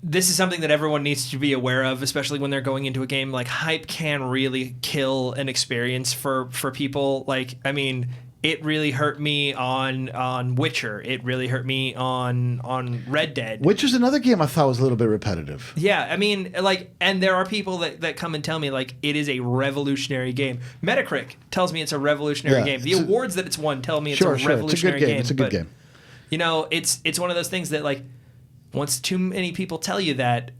this is something that everyone needs to be aware of, especially when they're going into a game. Like hype can really kill an experience for people. Like, I mean, it really hurt me on Witcher. It really hurt me on Red Dead. Witcher's another game I thought was a little bit repetitive. Yeah, I mean, like, and there are people that come and tell me, like, it is a revolutionary game. Metacritic tells me it's a revolutionary game. The awards that it's won tell me it's a revolutionary game. It's a good game. It's one of those things that, like, once too many people tell you that,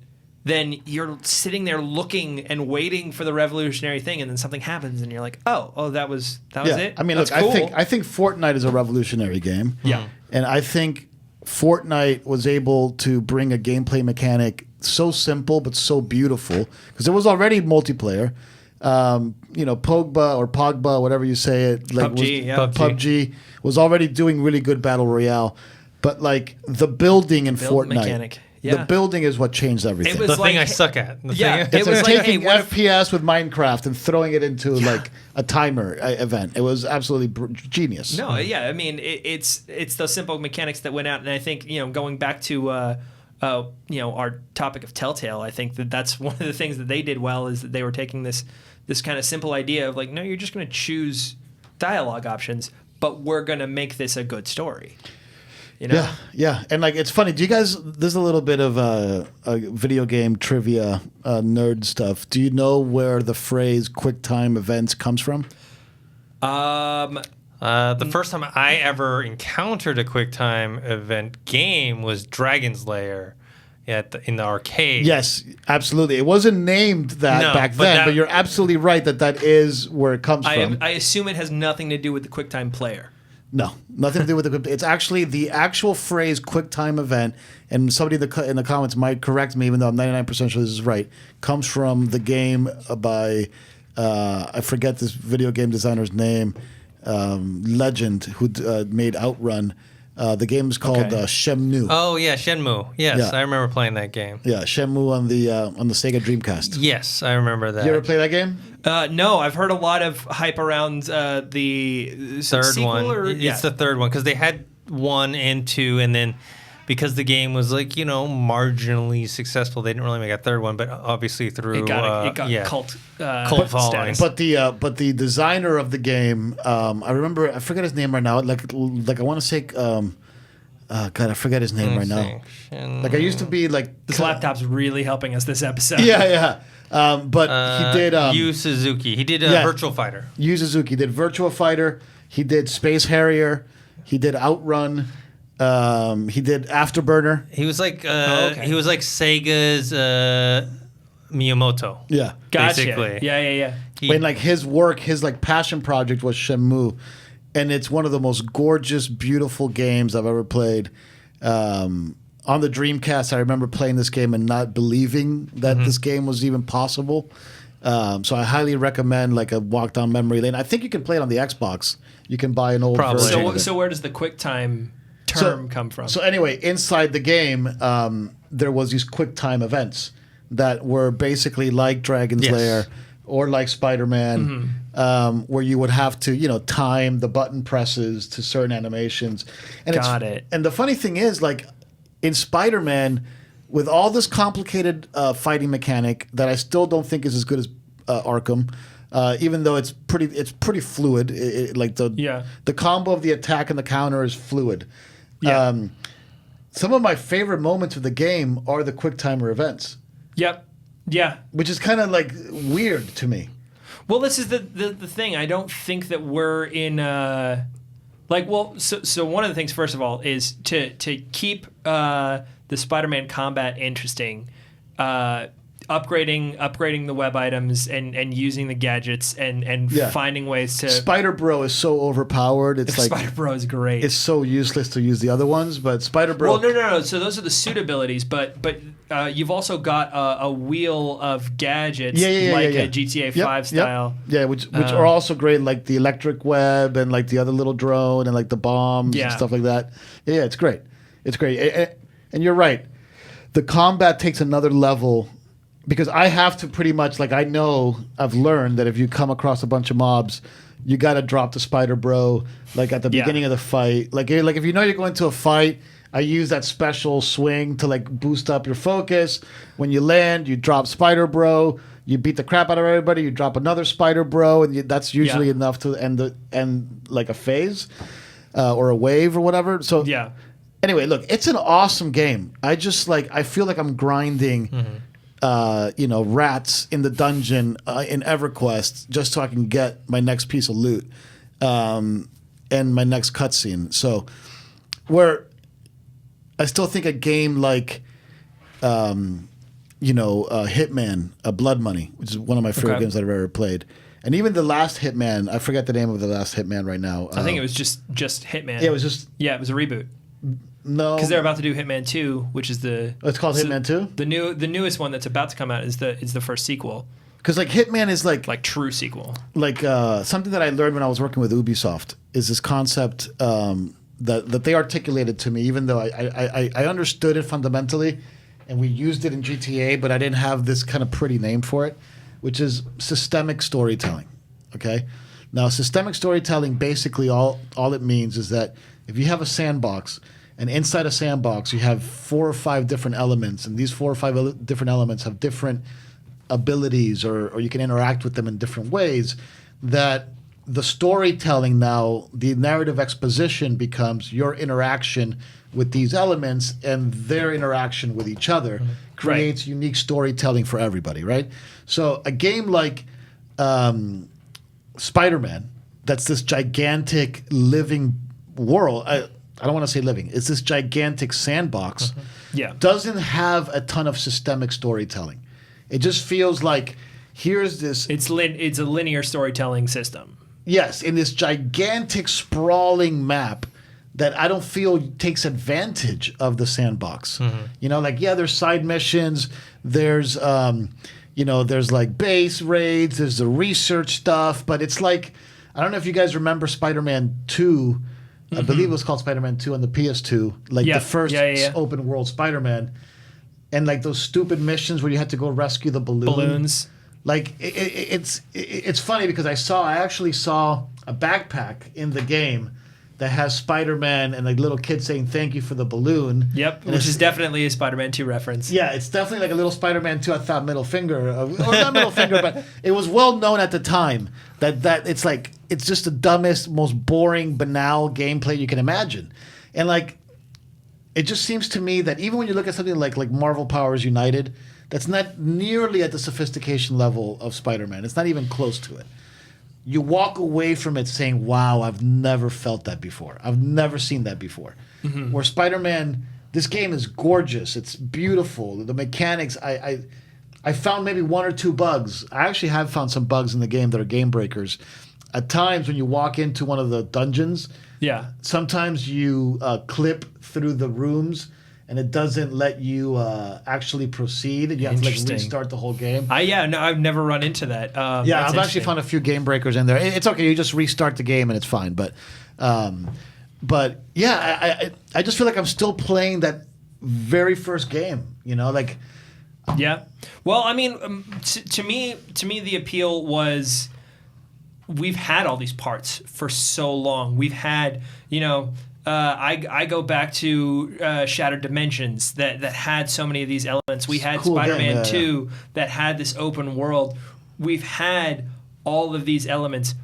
then you're sitting there looking and waiting for the revolutionary thing, and then something happens, and you're like, oh, that was it. I mean, that's look, cool. I think Fortnite is a revolutionary game. Yeah. And I think Fortnite was able to bring a gameplay mechanic so simple but so beautiful, because it was already multiplayer. Pogba, whatever you say it, like PUBG was already doing really good battle royale, but like the building in Fortnite mechanic. Yeah. The building is what changed everything. It was The like, thing I suck at. It's was like like, taking hey, what if- FPS with Minecraft and throwing it into like a timer event. It was absolutely genius. No, yeah, I mean, it's those simple mechanics that went out, and I think going back to our topic of Telltale, I think that's one of the things that they did well, is that they were taking this kind of simple idea of like, no, you're just going to choose dialogue options, but we're going to make this a good story. You know? Yeah. And like, it's funny. Do you guys? There's a little bit of a video game trivia, nerd stuff. Do you know where the phrase "QuickTime events" comes from? The first time I ever encountered a QuickTime event game was Dragon's Lair in the arcade. Yes, absolutely. It wasn't named that back then, but you're absolutely right that is where it comes from. I assume it has nothing to do with the QuickTime player. No, nothing to do with the. It's actually the actual phrase "QuickTime event," and somebody in the comments might correct me, even though I'm 99% sure this is right. Comes from the game by I forget this video game designer's name, legend who made Outrun. The game is called Shenmue. Oh yeah, Shenmue. Yes, Yeah. I remember playing that game. Yeah, Shenmue on the Sega Dreamcast. Yes, I remember that. You ever play that game? No, I've heard a lot of hype around the third sequel one? It's the third one because they had 1 and 2, and then because the game was marginally successful, they didn't really make a third one. But obviously through it got cult following. status. But the designer of the game, I forget his name right now. Like I want to say, God, I forget his name right now. Like I used to be like This laptop's really helping us this episode. Yeah. But he did Yu Suzuki. He did Virtual Fighter. Yu Suzuki did Virtua Fighter. He did Space Harrier. He did Outrun. He did Afterburner. He was like he was like Sega's Miyamoto. Yeah. Gotcha. Basically. Yeah. And like his work, his like passion project was Shenmue, and it's one of the most gorgeous, beautiful games I've ever played. On the Dreamcast, I remember playing this game and not believing that this game was even possible. So I highly recommend like a walk down memory lane. I think you can play it on the Xbox. You can buy an old version. of it. So where does the QuickTime term come from? So anyway, inside the game, there was these QuickTime events that were basically like Dragon's Lair or like Spider-Man, where you would have to, time the button presses to certain animations. And Got it. And the funny thing is, like in Spider-Man, with all this complicated fighting mechanic that I still don't think is as good as Arkham. Even though it's pretty fluid, the combo of the attack and the counter is fluid. Yeah. Some of my favorite moments of the game are the QuickTimer events. Yep. Yeah. Which is kind of like weird to me. Well, this is the thing. I don't think that we're in so one of the things, first of all, is to keep the Spider-Man combat interesting. Upgrading the web items and using the gadgets and finding ways to. Spider Bro is so overpowered. It's like Spider Bro is great. It's so useless to use the other ones, but Spider Bro. Well, no. So those are the suit abilities, but you've also got a wheel of gadgets, a GTA 5 style. Yeah, which are also great, like the electric web and like the other little drone and like the bombs and stuff like that. Yeah, it's great. It's great, and you're right. The combat takes another level. Because I have to pretty much, like, I've learned that if you come across a bunch of mobs, you got to drop the Spider Bro, like, at the beginning of the fight. Like, if you know you're going to a fight, I use that special swing to, like, boost up your focus. When you land, you drop Spider Bro, you beat the crap out of everybody, you drop another Spider Bro, and that's usually enough to end like, a phase or a wave or whatever. So, anyway, look, it's an awesome game. I just, like, I feel like I'm grinding... rats in the dungeon in EverQuest just so I can get my next piece of loot and my next cutscene. So, where I still think a game like, Hitman, Blood Money, which is one of my favorite games that I've ever played, and even the last Hitman, I forget the name of the last Hitman right now. I think it was just Hitman. Yeah, it was just. Yeah, it was a reboot. No, because they're about to do Hitman 2, which is the. Oh, it's called Hitman 2? The newest one that's about to come out is the first sequel. Because like Hitman is like true sequel. Like something that I learned when I was working with Ubisoft is this concept that they articulated to me, even though I understood it fundamentally, and we used it in GTA, but I didn't have this kind of pretty name for it, which is systemic storytelling. Okay, now systemic storytelling basically all it means is that if you have a sandbox. And inside a sandbox, you have 4 or 5 different elements, and these 4 or 5 different elements have different abilities, or you can interact with them in different ways. That the storytelling now, the narrative exposition becomes your interaction with these elements and their interaction with each other creates unique storytelling for everybody, right? So a game like Spider-Man, that's this gigantic living world. I don't want to say living. It's this gigantic sandbox. Doesn't have a ton of systemic storytelling. It just feels like here's this. It's a linear storytelling system. Yes, in this gigantic sprawling map that I don't feel takes advantage of the sandbox. You know, like there's side missions, there's there's like base raids, there's the research stuff, but it's like I don't know if you guys remember Spider-Man 2. I believe it was called Spider-Man 2 on the PS2, like the first open world Spider-Man, and like those stupid missions where you had to go rescue the balloons. Like it's funny because I actually saw a backpack in the game that has Spider-Man and a little kid saying thank you for the balloon. Yep, which is definitely a Spider-Man 2 reference. Yeah, it's definitely like a little Spider-Man 2. I thought middle finger, or not middle finger, but it was well known at the time that it's like it's just the dumbest, most boring, banal gameplay you can imagine, and like it just seems to me that even when you look at something like Marvel Powers United, that's not nearly at the sophistication level of Spider-Man. It's not even close to it. You walk away from it saying, wow, I've never felt that before. I've never seen that before. Where Spider-Man, this game is gorgeous. It's beautiful. The mechanics, I found maybe one or two bugs. I actually have found some bugs in the game that are game breakers. At times when you walk into one of the dungeons, sometimes you clip through the rooms and it doesn't let you actually proceed. You have to like restart the whole game. I've never run into that. I've actually found a few game breakers in there. It's okay. You just restart the game and it's fine. But I just feel like I'm still playing that very first game. You know, like. Yeah. Well, I mean, to me, the appeal was we've had all these parts for so long. We've had, I go back to Shattered Dimensions that had so many of these elements. We had cool Spider-Man 2 that had this open world. We've had all of these elements.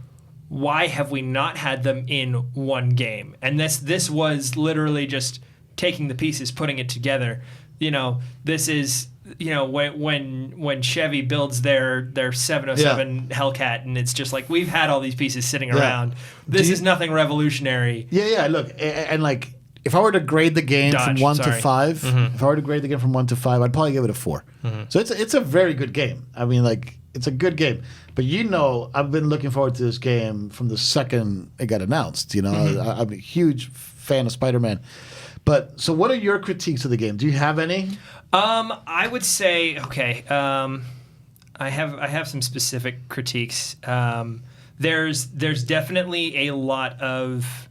Why have we not had them in one game? And this was literally just taking the pieces, putting it together. This is when Chevy builds their 707 Hellcat, and it's just like we've had all these pieces sitting around. This is nothing revolutionary. Look, and like if I were to grade the game from 1 to 5, if I were to grade the game from 1 to 5, I'd probably give it a 4. So it's a very good game. I mean, like it's a good game. But I've been looking forward to this game from the second it got announced. I'm a huge fan of Spider-Man. But so, what are your critiques of the game? Do you have any? I would say I have some specific critiques. There's definitely a lot of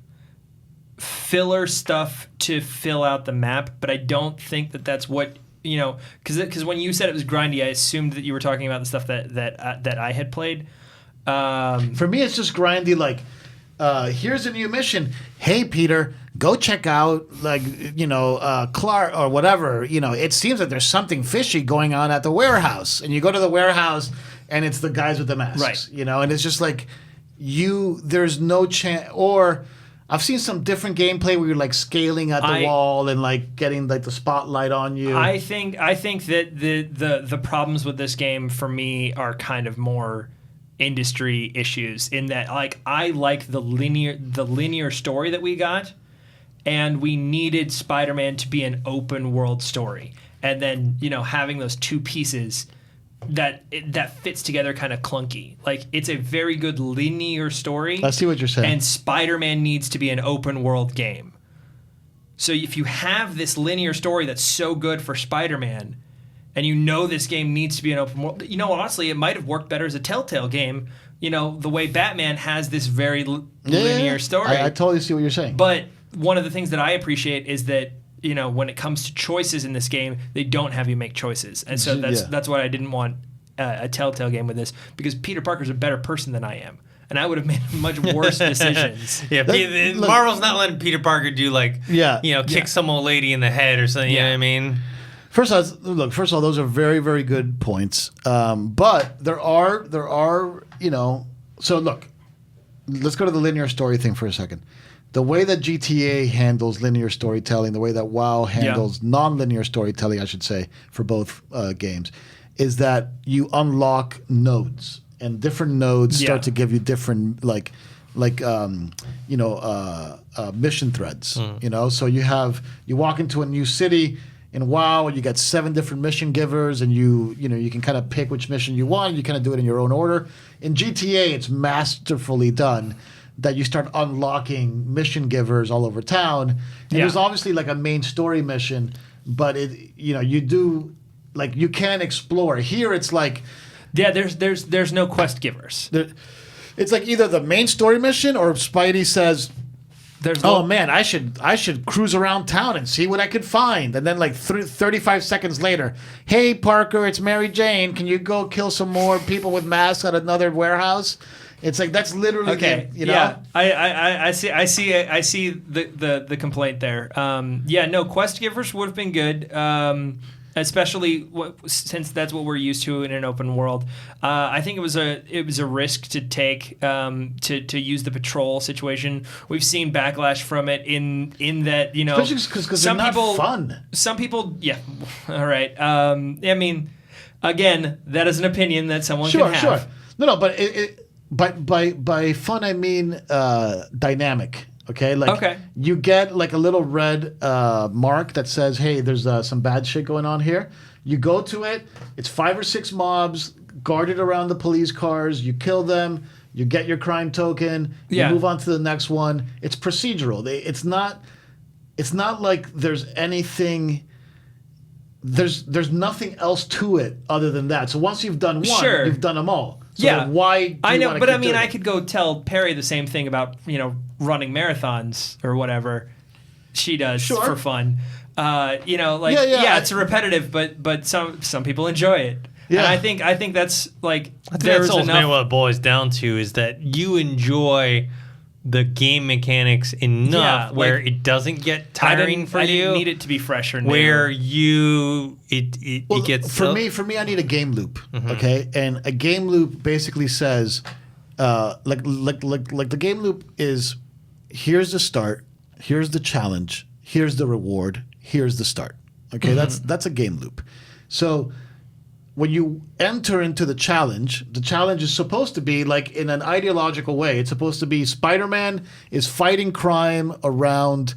filler stuff to fill out the map, but I don't think that's what because when you said it was grindy, I assumed that you were talking about the stuff that I had played. For me, it's just grindy. Like, here's a new mission. Hey, Peter, go check out Clark or whatever. It seems that there's something fishy going on at the warehouse, and you go to the warehouse, and it's the guys with the masks. Right. And it's just like there's no chance. Or I've seen some different gameplay where you're like scaling at the wall and like getting like the spotlight on you. I think that the problems with this game for me are kind of more industry issues in that like I like the linear story that we got, and we needed Spider-Man to be an open world story, and then having those two pieces that fits together kind of clunky. Like it's a very good linear story. I see what you're saying. And Spider-Man needs to be an open world game. So if you have this linear story that's so good for Spider-Man, and this game needs to be an open world, honestly, it might have worked better as a Telltale game. The way Batman has this very linear story. I totally see what you're saying. But one of the things that I appreciate is that when it comes to choices in this game, they don't have you make choices, and so that's why I didn't want a Telltale game with this, because Peter Parker's a better person than I am, and I would have made much worse decisions. Marvel's not letting Peter Parker do kick some old lady in the head or something. You know what I mean? First of all, those are very, very good points. But there are. So look, let's go to the linear story thing for a second. the way that GTA handles linear storytelling, the way that WoW handles non-linear storytelling, I should say, for both games, is that you unlock nodes, and different nodes start to give you different mission threads. You know, so you walk into a new city in WoW, and you got 7 different mission givers, and you can kind of pick which mission you want. You kind of do it in your own order. In GTA, it's masterfully done that you start unlocking mission givers all over town. And there's obviously like a main story mission, but you can explore. Here, it's like there's no quest givers. It's like either the main story mission or Spidey says, man, I should cruise around town and see what I could find. And then 35 seconds later, hey, Parker, it's Mary Jane. Can you go kill some more people with masks at another warehouse? It's like that's literally okay. Yeah, I see the complaint there. No, quest givers would have been good. Especially since that's what we're used to in an open world. I think it was a risk to take to use the patrol situation. We've seen backlash from it in that especially because they're not fun. Some people, all right. I mean, again, that is an opinion that someone can have. Sure. No, but by fun I mean dynamic. Okay, you get like a little red mark that says, "Hey, there's some bad shit going on here." You go to it. It's 5 or 6 mobs guarded around the police cars. You kill them. You get your crime token. You move on to the next one. It's procedural. It's not like there's anything. There's nothing else to it other than that. So once you've done one, you've done them all. So why? Do I you know, but I mean, doing I could go tell Perry the same thing about running marathons or whatever she does for fun. It's repetitive, but some people enjoy it. Yeah. And I think that's like that's ultimately what it boils down to is that you enjoy the game mechanics enough where it doesn't get tiring for you. I didn't need it to be fresh or new. Where it gets for me, I need a game loop. Mm-hmm. Okay, and a game loop basically says, like the game loop is, here's the start, here's the challenge, here's the reward, here's the start. Okay, that's a game loop. So when you enter into the challenge is supposed to be like in an ideological way. It's supposed to be Spider-Man is fighting crime around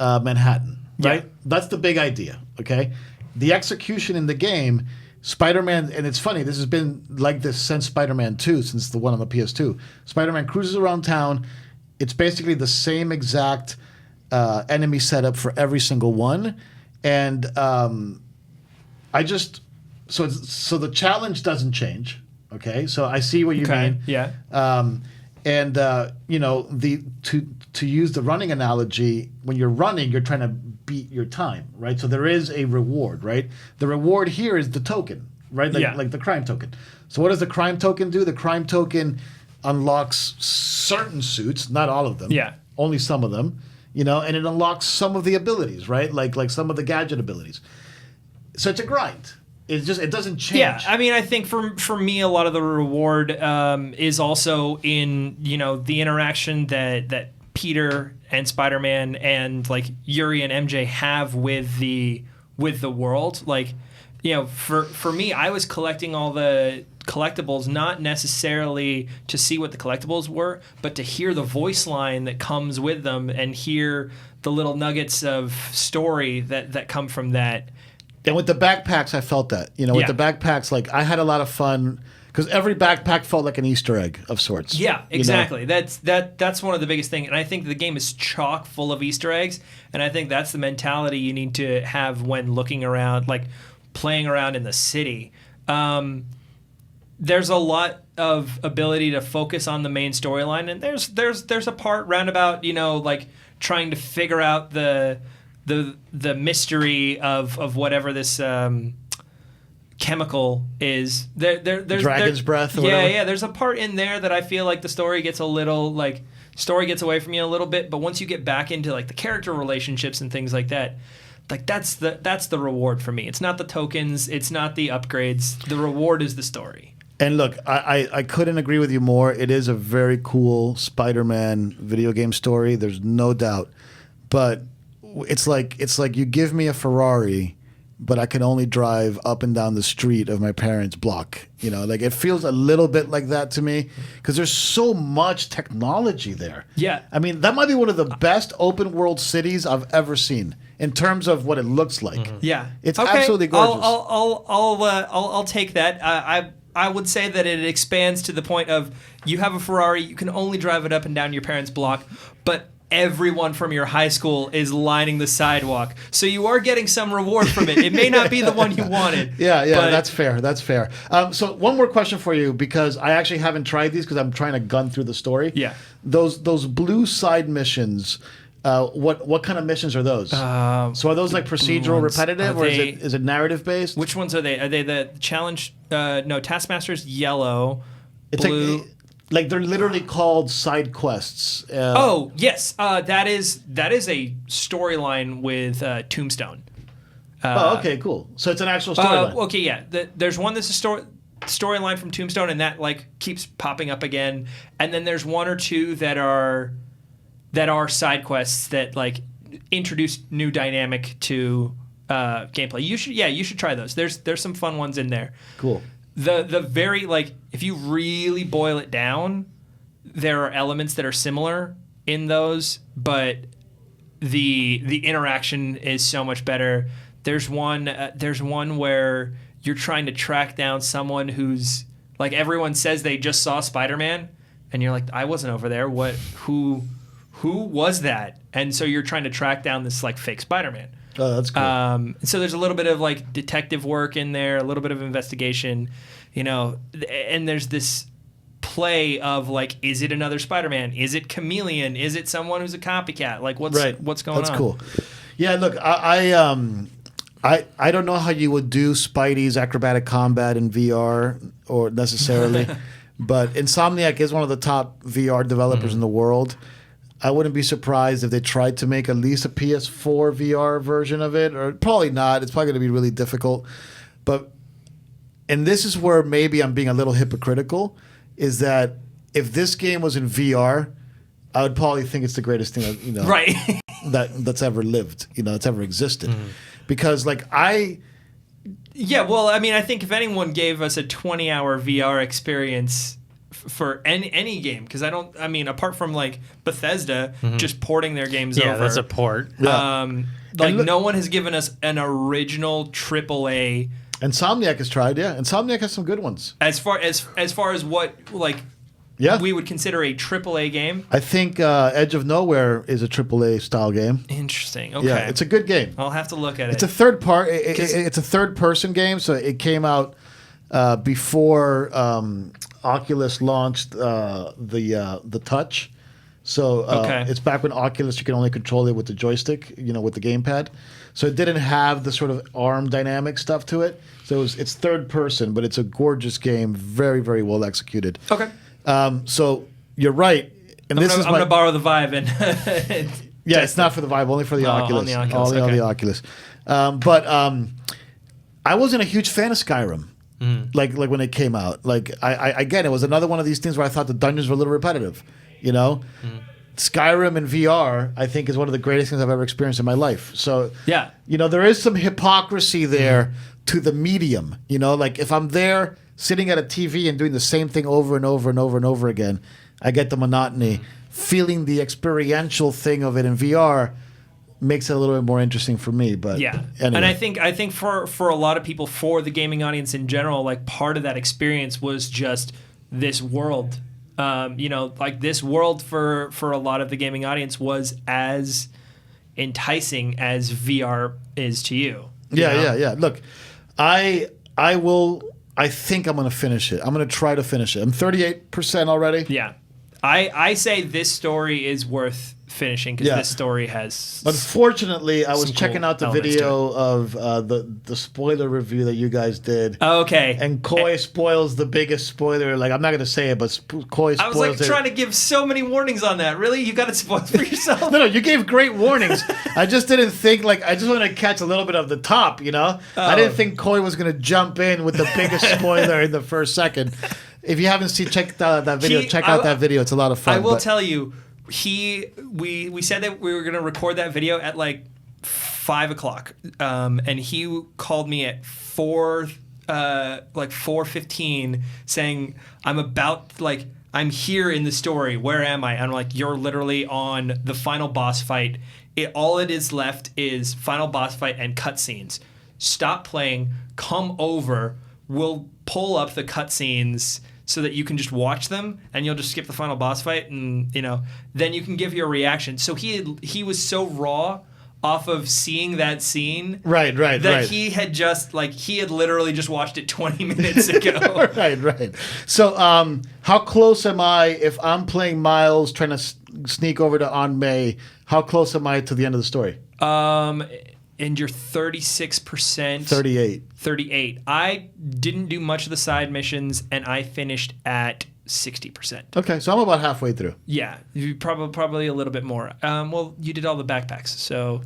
Manhattan, right? Yeah. That's the big idea, okay? The execution in the game, Spider-Man, and it's funny, this has been like this since Spider-Man 2, since the one on the PS2. Spider-Man cruises around town. It's basically the same exact enemy setup for every single one. And So the challenge doesn't change, okay? So I see what you mean. Yeah. To use the running analogy, when you're running, you're trying to beat your time, right? So there is a reward, right? The reward here is the token, right? Like the crime token. So what does the crime token do? The crime token unlocks certain suits, not all of them. Yeah. Only some of them, and it unlocks some of the abilities, right? Like some of the gadget abilities. So it's a grind. It doesn't change. Yeah, I mean, I think for me, a lot of the reward is also in the interaction that Peter and Spider-Man and like Yuri and MJ have with the world. Like, for me, I was collecting all the collectibles not necessarily to see what the collectibles were, but to hear the voice line that comes with them and hear the little nuggets of story that come from that. And with the backpacks, I felt that. With the backpacks, like I had a lot of fun because every backpack felt like an Easter egg of sorts. Yeah, exactly. That's one of the biggest things. And I think the game is chock full of Easter eggs. And I think that's the mentality you need to have when looking around, like playing around in the city. There's a lot of ability to focus on the main storyline, and there's a part roundabout, like trying to figure out the mystery of whatever this chemical is. There's Dragon's breath or whatever. Yeah, there's a part in there that I feel like the story gets away from you a little bit, but once you get back into like the character relationships and things like that, like that's the reward for me. It's not the tokens, it's not the upgrades. The reward is the story. And look, I couldn't agree with you more. It is a very cool Spider-Man video game story. There's no doubt. But it's like you give me a Ferrari, but I can only drive up and down the street of my parents' block. You know, like it feels a little bit like that to me because there's so much technology there. Yeah. I mean, that might be one of the best open world cities I've ever seen in terms of what it looks like. Yeah. It's Okay, absolutely gorgeous. I'll take that. I would say that it expands to the point of you have a Ferrari, you can only drive it up and down your parents' block, but everyone from your high school is lining the sidewalk. So you are getting some reward from it. It may not be the one you wanted. Yeah, but that's fair. That's fair. So one more question for you, because I actually haven't tried these because I'm trying to gun through the story. Yeah. Those blue side missions, what kind of missions are those? So are those like procedural, ones. repetitive, Are or they- is it narrative based? Which ones are they? Are they the challenge? No, Taskmaster's yellow, It's blue. like they're literally called side quests. Oh yes, that is a storyline with Tombstone. Okay, cool. So it's an actual storyline. Okay, yeah. There's one that's a storyline from Tombstone, and that like keeps popping up again. And then there's one or two that are side quests that like introduce new dynamic to gameplay. You should try those. There's some fun ones in there. Cool. The very like if you really boil it down, there are elements that are similar in those, but the interaction is so much better. There's one where you're trying to track down someone who's like everyone says they just saw Spider-Man, and you're like, I wasn't over there. Who was that? And so you're trying to track down this like fake Spider-Man. Oh, that's cool. So there's a little bit of like detective work in there, a little bit of investigation, you know, and there's this play of like, is it another Spider-Man? Is it Chameleon? Is it someone who's a copycat? Like what's going on? That's cool. Yeah, look, I don't know how you would do Spidey's acrobatic combat in VR or necessarily, but Insomniac is one of the top VR developers in the world. I wouldn't be surprised if they tried to make at least a PS4 VR version of it, or probably not. It's probably going to be really difficult. And this is where maybe I'm being a little hypocritical, is that if this game was in VR, I would probably think it's the greatest thing that, you know, Right. that's ever lived, you know, that's ever existed. Because like Yeah, well, I mean, I think if anyone gave us a 20-hour VR experience for any game, because apart from like Bethesda just porting their games over. Yeah, that's a port. No one has given us an original AAA. Insomniac has tried, yeah. Insomniac has some good ones. As far as what like Yeah. we would consider a AAA game. I think Edge of Nowhere is a AAA style game. Interesting. Okay. Yeah, it's a good game. I'll have to look at It's it. a third part. It's a third person game, so it came out before Oculus launched the Touch. So it's back when Oculus you can only control it with the joystick, you know, with the gamepad. So it didn't have the sort of arm dynamic stuff to it. So it's third person, but it's a gorgeous game, very very well executed. Okay. So you're right, and I'm gonna borrow the Vive and yeah, it's not for the Vive, only for the Oculus. on the Oculus, Only on okay. the Oculus. But I wasn't a huge fan of Skyrim. Like when it came out. Like I again, it was another one of these things where I thought the dungeons were a little repetitive. You know, Skyrim in VR, I think, is one of the greatest things I've ever experienced in my life. So Yeah. you know, there is some hypocrisy there to the medium. You know, like if I'm there sitting at a TV and doing the same thing over and over and over and over again, I get the monotony. Feeling the experiential thing of it in VR makes it a little bit more interesting for me. But Yeah, anyway. and I think for a lot of people, for the gaming audience in general, like part of that experience was just this world. You know, like this world for a lot of the gaming audience was as enticing as VR is to you. Yeah. Look, I think I'm going to finish it. I'm going to try to finish it. I'm 38% already. Yeah. I say this story is worth finishing because this story has. Unfortunately, I was some checking cool out the elements video of the spoiler review that you guys did. Okay. And Coy spoils the biggest spoiler. Like, I'm not going to say it, but Coy spoils I was like it. trying to give so many warnings on that. Really? You got it spoiled for yourself? No, you gave great warnings. I just didn't think, like, I just wanted to catch a little bit of the top, you know? I didn't think Coy was going to jump in with the biggest spoiler in the first second. If you haven't checked out that video, check out that video. It's a lot of fun. I will tell you, we said that we were going to record that video at like 5 o'clock, and he called me at 4:15 saying, I'm here in the story. Where am I? And I'm like, you're literally on the final boss fight. All it is left is final boss fight and cutscenes. Stop playing. Come over. We'll pull up the cutscenes so that you can just watch them, and you'll just skip the final boss fight, and then you can give your reaction. So he was so raw off of seeing that scene, right, that he had just he had literally just watched it 20 minutes ago. right. So, how close am I if I'm playing Miles trying to sneak over to Aunt May? How close am I to the end of the story? And you're 36%. 38. I didn't do much of the side missions, and I finished at 60%. Okay, so I'm about halfway through. Yeah, you probably a little bit more. Well, you did all the backpacks, so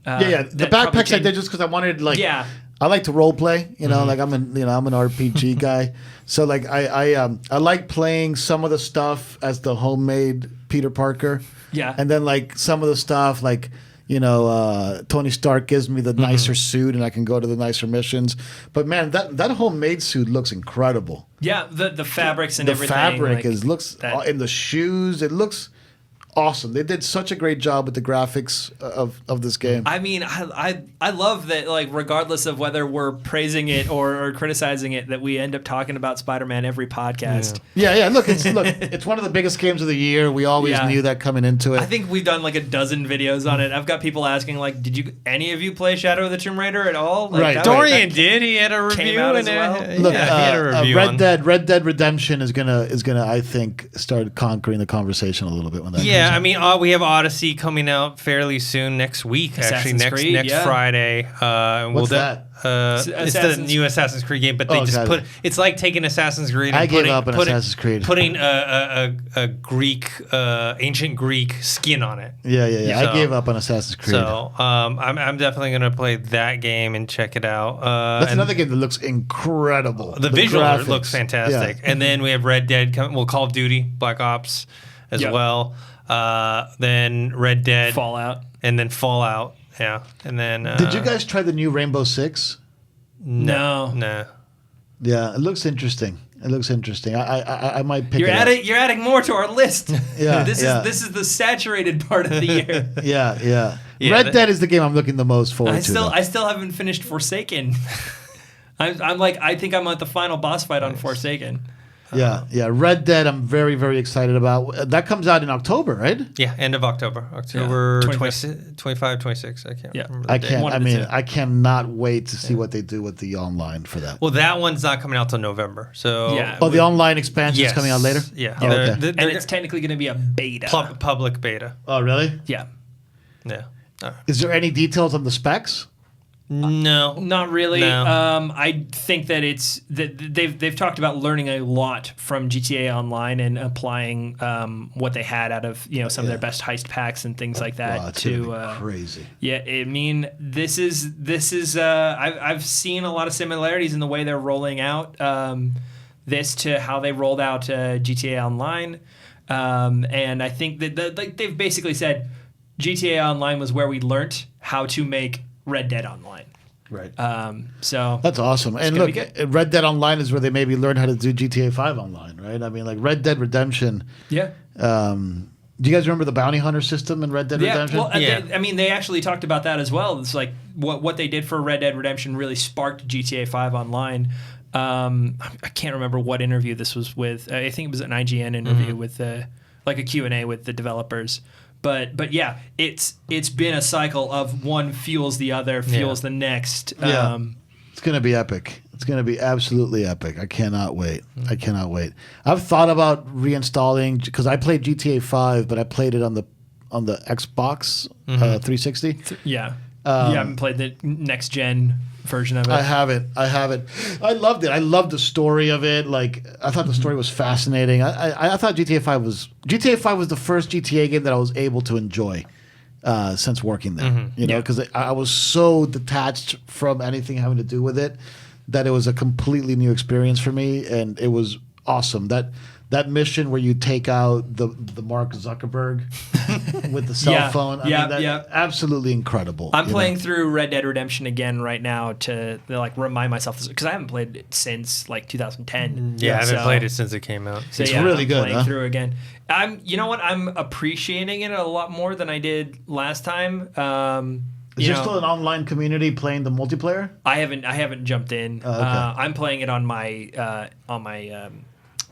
yeah. The backpacks I did just because I wanted I like to role play. Like I'm an RPG guy, so like I like playing some of the stuff as the homemade Peter Parker. Yeah, and then like some of the stuff like. Tony Stark gives me the nicer suit and I can go to the nicer missions. But man, that homemade suit looks incredible. Yeah, the fabrics and everything. The fabric looks in the shoes. It looks awesome. They did such a great job with the graphics of this game. I mean, I love that, like, regardless of whether we're praising it or criticizing it, that we end up talking about Spider-Man every podcast. Yeah. Look, it's one of the biggest games of the year. We always knew that coming into it. I think we've done like a dozen videos on it. I've got people asking, like, did any of you play Shadow of the Tomb Raider at all? Like, right. Dorian did. He had a review. Came out as well. Look, he had a review Red Dead Redemption is gonna I think start conquering the conversation a little bit when that. Yeah, I mean, we have Odyssey coming out fairly soon next week. Assassin's Creed, next Friday. What's that? It's the new Assassin's Creed game, but they just it's like taking Assassin's Creed. And gave up on Assassin's Creed. Putting a Greek, ancient Greek skin on it. Yeah. So, I gave up on Assassin's Creed. So I'm definitely gonna play that game and check it out. That's another game that looks incredible. The visual looks fantastic. And then we have Red Dead coming. Well, Call of Duty, Black Ops, as well. Then Red Dead, Fallout, and then Fallout. Yeah, and then. Did you guys try the new Rainbow Six? No. Yeah, it looks interesting. I might pick. You're adding more to our list. Yeah, this is the saturated part of the year. Yeah. Red Dead is the game I'm looking the most forward to. I still haven't finished Forsaken. I think I'm at the final boss fight on Forsaken. Yeah. Red Dead, I'm very, very excited about. That comes out in October, right? Yeah, end of October. October 25, 26. I can't remember. I cannot wait to see what they do with the online for that. Well, that one's not coming out till November. So the online expansion is coming out later? Yeah. Okay. And it's technically going to be a beta. Public beta. Oh, really? Yeah. Is there any details on the specs? No, not really. No. I think that they've talked about learning a lot from GTA Online and applying what they had out of some of their best heist packs and things like that crazy. Yeah, I mean this is I've seen a lot of similarities in the way they're rolling out this to how they rolled out GTA Online, and I think that they've basically said GTA Online was where we learnt how to make Red Dead Online. Right. So that's awesome. And look, Red Dead Online is where they maybe learned how to do GTA 5 online, right? I mean, like Red Dead Redemption. Yeah. Do you guys remember the bounty hunter system in Red Dead Redemption? Well, they actually talked about that as well. It's like what they did for Red Dead Redemption really sparked GTA 5 Online. I can't remember what interview this was with. I think it was an IGN interview with like a Q&A with the developers. But yeah, it's been a cycle of one fuels the other, fuels the next. It's gonna be epic. It's going to be absolutely epic. I cannot wait. I cannot wait. I've thought about reinstalling because I played GTA 5, but I played it on the Xbox 360. Yeah. You haven't played the next gen version of it? I haven't. I loved it. I loved the story of it. Like I thought the story was fascinating. I thought GTA 5 was the first GTA game that I was able to enjoy since working there. You know, because I was so detached from anything having to do with it that it was a completely new experience for me, and it was awesome. That mission where you take out the Mark Zuckerberg with the cell phone. Absolutely incredible. I'm playing through Red Dead Redemption again right now to like remind myself this because I haven't played it since like 2010. Yeah, I haven't played it since it came out. So it's really good. Playing through again. You know what? I'm appreciating it a lot more than I did last time. Is there still an online community playing the multiplayer? I haven't jumped in. Okay. I'm playing it on my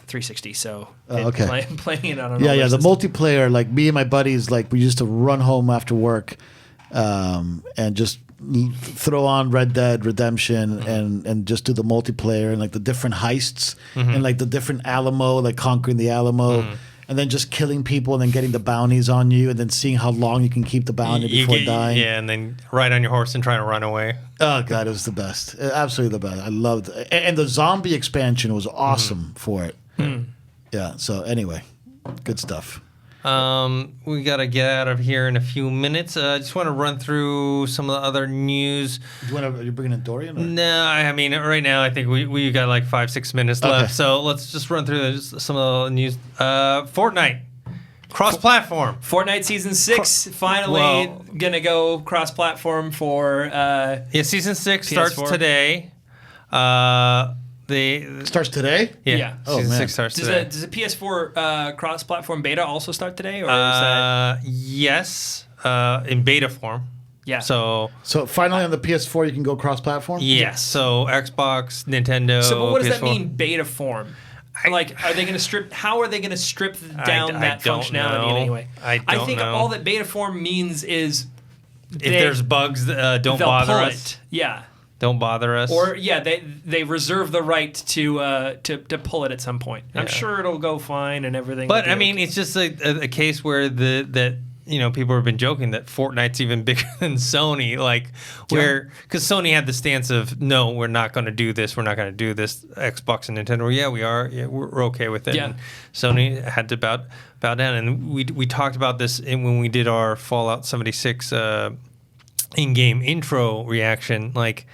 360, so playing it on an older the system. multiplayer, like me and my buddies, like we used to run home after work and just throw on Red Dead Redemption and just do the multiplayer and like the different heists and like the different Alamo, like conquering the Alamo and then just killing people and then getting the bounties on you and then seeing how long you can keep the bounty before dying. Yeah, and then ride on your horse and try to run away. Oh God, it was the best. Absolutely the best. I loved it. And the zombie expansion was awesome for it. Yeah, so anyway, good stuff. We got to get out of here in a few minutes. I just want to run through some of the other news. Are you bringing in Dorian? Or? No, I mean, right now I think we got like 5-6 minutes left. So let's just run through some of the news. Fortnite, cross-platform. Fortnite Season 6 finally going to go cross-platform for Season 6 PS4. starts today. Starts today? Yeah. Oh, Season man. 6 starts today. Does the PS4 cross-platform beta also start today, or is that? Yes, in beta form. Yeah. So finally on the PS4 you can go cross-platform? Yes. So Xbox, Nintendo. So, but what does PS4. that mean, beta form? Like, are they going to strip? How are they going to strip down that functionality in any way? I think all that beta form means is if there's bugs, don't bother us. Yeah. Don't bother us. Or they reserve the right to pull it at some point. I'm sure it'll go fine and everything. But I mean, it's just a case where people have been joking that Fortnite's even bigger than Sony, because Sony had the stance of no, we're not going to do this. We're not going to do this. Xbox and Nintendo, we are. Yeah, we're okay with it. Yeah. And Sony had to bow down, and we talked about this when we did our Fallout 76 in-game intro reaction. Like,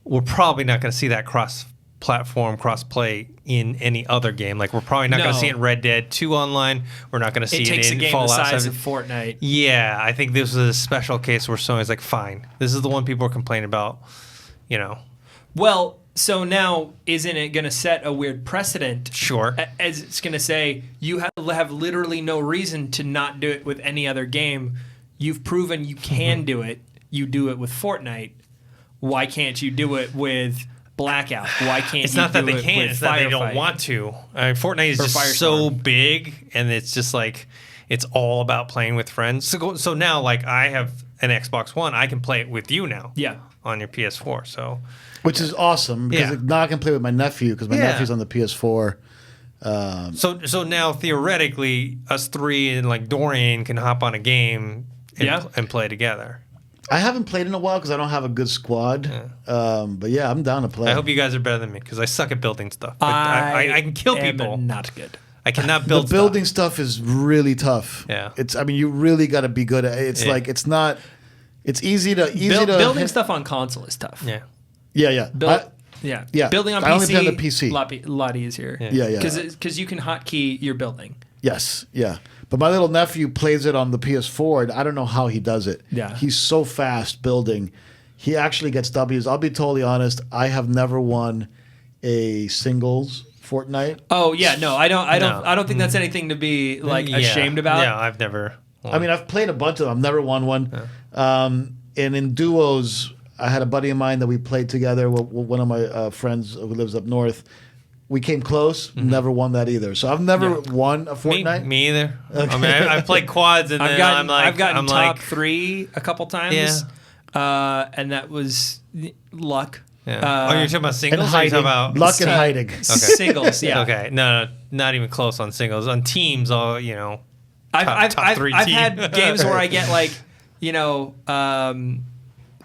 we're probably not going to see that cross-platform, cross-play in any other game. Like, we're probably not going to see it in Red Dead 2 online. We're not going to see it in Fallout 7. It takes a game the size of Fortnite. Yeah, I think this was a special case where Sony's like, fine. This is the one people are complaining about, Well, so now, isn't it going to set a weird precedent? Sure. As it's going to say, you have literally no reason to not do it with any other game. You've proven you can do it. You do it with Fortnite. Why can't you do it with Blackout? Why can't it's you not that do they it can't, with it's that they don't Firefight? want to. Fortnite is just so big, and it's just like, it's all about playing with friends. So now, like, I have an Xbox One. I can play it with you now. Yeah. On your PS4. So, which is awesome, because now I can play with my nephew, because my nephew's on the PS4. So now, theoretically, us three and, like, Dorian can hop on a game and play together. I haven't played in a while because I don't have a good squad. But yeah, I'm down to play. I hope you guys are better than me because I suck at building stuff. I can kill people. Not good. I cannot build the building stuff is really tough. Yeah. You really got to be good at it. It's like, it's not, it's easy to building stuff on console is tough. Yeah. Yeah. Yeah. Building on PC, I only play on the PC. A lot easier. Yeah. Because you can hotkey your building. Yes. Yeah. But my little nephew plays it on the PS4, and I don't know how he does it. Yeah. He's so fast building. He actually gets W's. I'll be totally honest. I have never won a singles Fortnite. Oh yeah, no, I don't think that's anything to be ashamed about. Yeah, I've never won. I mean, I've played a bunch of them. I've never won one. Yeah. And in duos, I had a buddy of mine that we played together. One of my friends who lives up north. We came close, never won that either. So I've never won a Fortnite. Me either. Okay. I mean, I've played quads, and I've gotten top 3 a couple times. Yeah. And that was luck. Yeah. You're talking about And singles? Or you're hiding. talking about Luck and hiding. Singles, yeah. Okay, no, not even close on singles. On teams, all I've top three team. had games where I get like,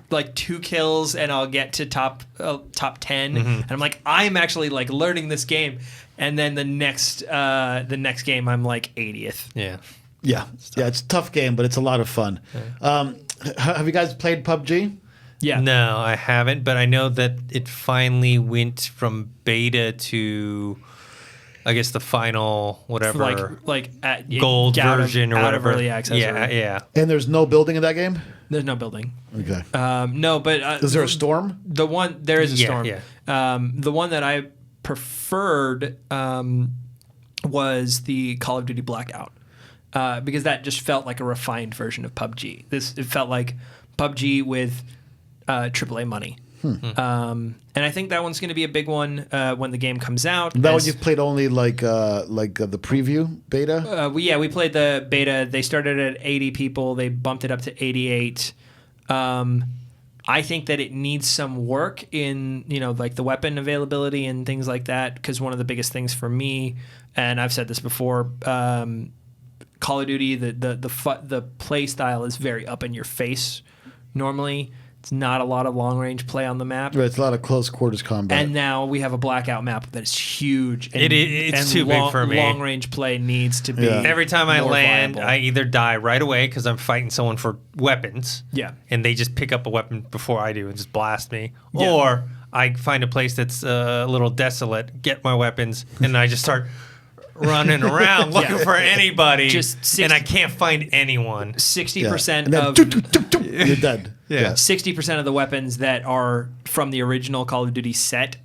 like 2 kills and I'll get to top 10, and I'm like, I'm actually like learning this game, and then the next game I'm like 80th. Yeah. Yeah, it's a tough game, but it's a lot of fun. Have you guys played PUBG? Yeah. No, I haven't, but I know that it finally went from beta to, I guess, the final whatever, gold version or out whatever. Of early access. Yeah. And there's no building in that game? There's no building. Okay. No, but Is there a storm? There is a storm. Yeah. The one that I preferred was the Call of Duty Blackout, because that just felt like a refined version of PUBG. It felt like PUBG with AAA money. And I think that one's going to be a big one when the game comes out. That one you've played only like the preview beta? We played the beta. They started at 80 people. They bumped it up to 88. I think that it needs some work in, like the weapon availability and things like that, because one of the biggest things for me, and I've said this before, Call of Duty, the play style is very up in your face normally. It's not a lot of long-range play on the map. Right, it's a lot of close quarters combat. And now we have a Blackout map that is huge. And, it's too big for me. Long-range play needs to be Every time I more land, viable. I either die right away because I'm fighting someone for weapons. Yeah. And they just pick up a weapon before I do and just blast me. Yeah. Or I find a place that's a little desolate, get my weapons, and I just start running around looking for anybody, and I can't find anyone. 60% of... You're dead. Yeah. 60% of the weapons that are from the original Call of Duty set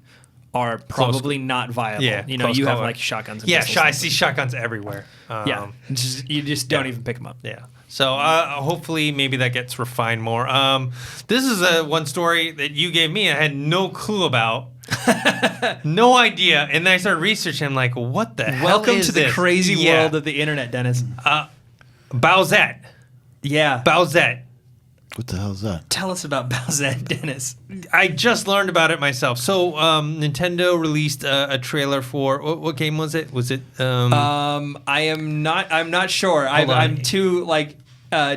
are probably not viable. Yeah, you have like shotguns and pistols. I see shotguns everywhere. You just don't even pick them up. Yeah. So hopefully maybe that gets refined more. This is one story that you gave me I had no clue about. No idea. And then I started researching. I'm like, what the hell Welcome is to the this? crazy world of the internet, Dennis. Bowsette. Yeah. Bowsette. What the hell is that? Tell us about Bowsette, Dennis. I just learned about it myself. So Nintendo released a trailer for what game was it? Was it? I'm not sure. I'm too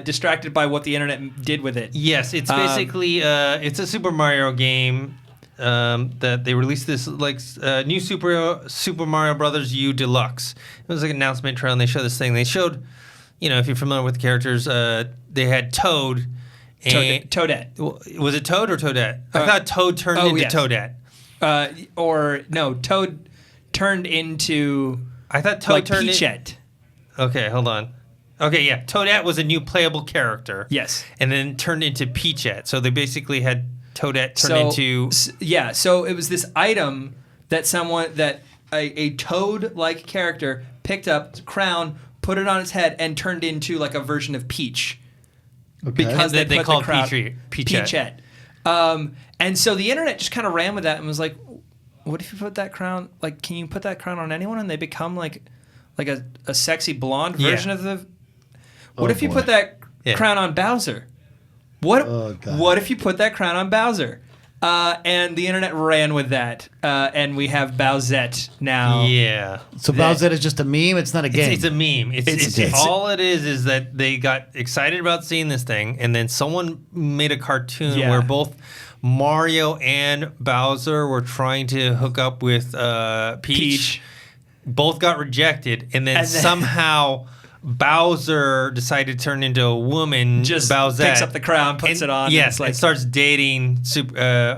distracted by what the internet did with it. Yes, it's basically it's a Super Mario game. That they released this new Super Mario Brothers U Deluxe. It was like an announcement trailer, and they showed this thing. They showed, if you're familiar with the characters, they had Toad. Toadette. Was it Toad or Toadette? I thought Toad turned into Toadette. Toad turned into. I thought Toad turned Peachette. Okay, hold on. Okay, yeah, Toadette was a new playable character. Yes, and then turned into Peachette. So they basically had Toadette turned into. Yeah, so it was this item that a Toad-like character picked up, crown, put it on its head, and turned into like a version of Peach. Okay. Because they called Peachette. And so the internet just kind of ran with that and was like, what if you put that crown, can you put that crown on anyone and they become like a sexy blonde version of the... What if you put that crown on Bowser? What if you put that crown on Bowser? And the internet ran with that, and we have Bowsette now. Yeah. So Bowsette is just a meme? It's not a game. It's a meme. It's all it is that they got excited about seeing this thing, and then someone made a cartoon where both Mario and Bowser were trying to hook up with Peach. Both got rejected, and then somehow... Bowser decided to turn into a woman. Just Bowsette, picks up the crown, puts it on. Yes, and starts dating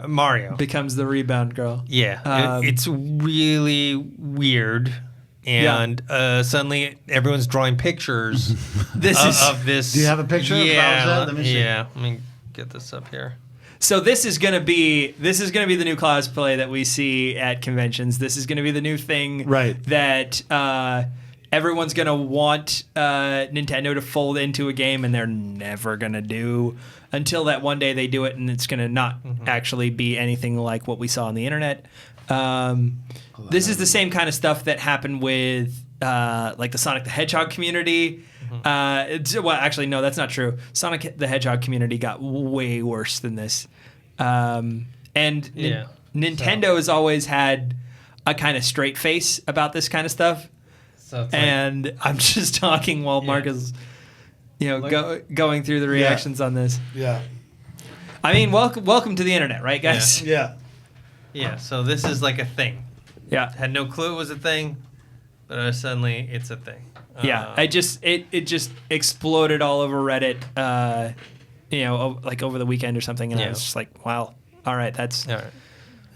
Mario. Becomes the rebound girl. Yeah, it's really weird. And suddenly everyone's drawing pictures of this. Do you have a picture of Bowsette? Let me see. Yeah, let me get this up here. So this is gonna be the new cosplay that we see at conventions. This is gonna be the new thing that everyone's going to want Nintendo to fold into a game, and they're never going to do until that one day they do it, and it's going to not actually be anything like what we saw on the internet. This is the same kind of stuff that happened with the Sonic the Hedgehog community. Well, actually, no, that's not true. Sonic the Hedgehog community got way worse than this. And Yeah. Nintendo has always had a kind of straight face about this kind of stuff. So it's And I'm just talking while Marc is, going through the reactions on this. Yeah. I mean, welcome to the internet, right, guys? Yeah. yeah. So this is like a thing. Yeah. Had no clue it was a thing, but suddenly it's a thing. Yeah, it just exploded all over Reddit, like over the weekend or something, and I was just like, wow, all right, that's All right.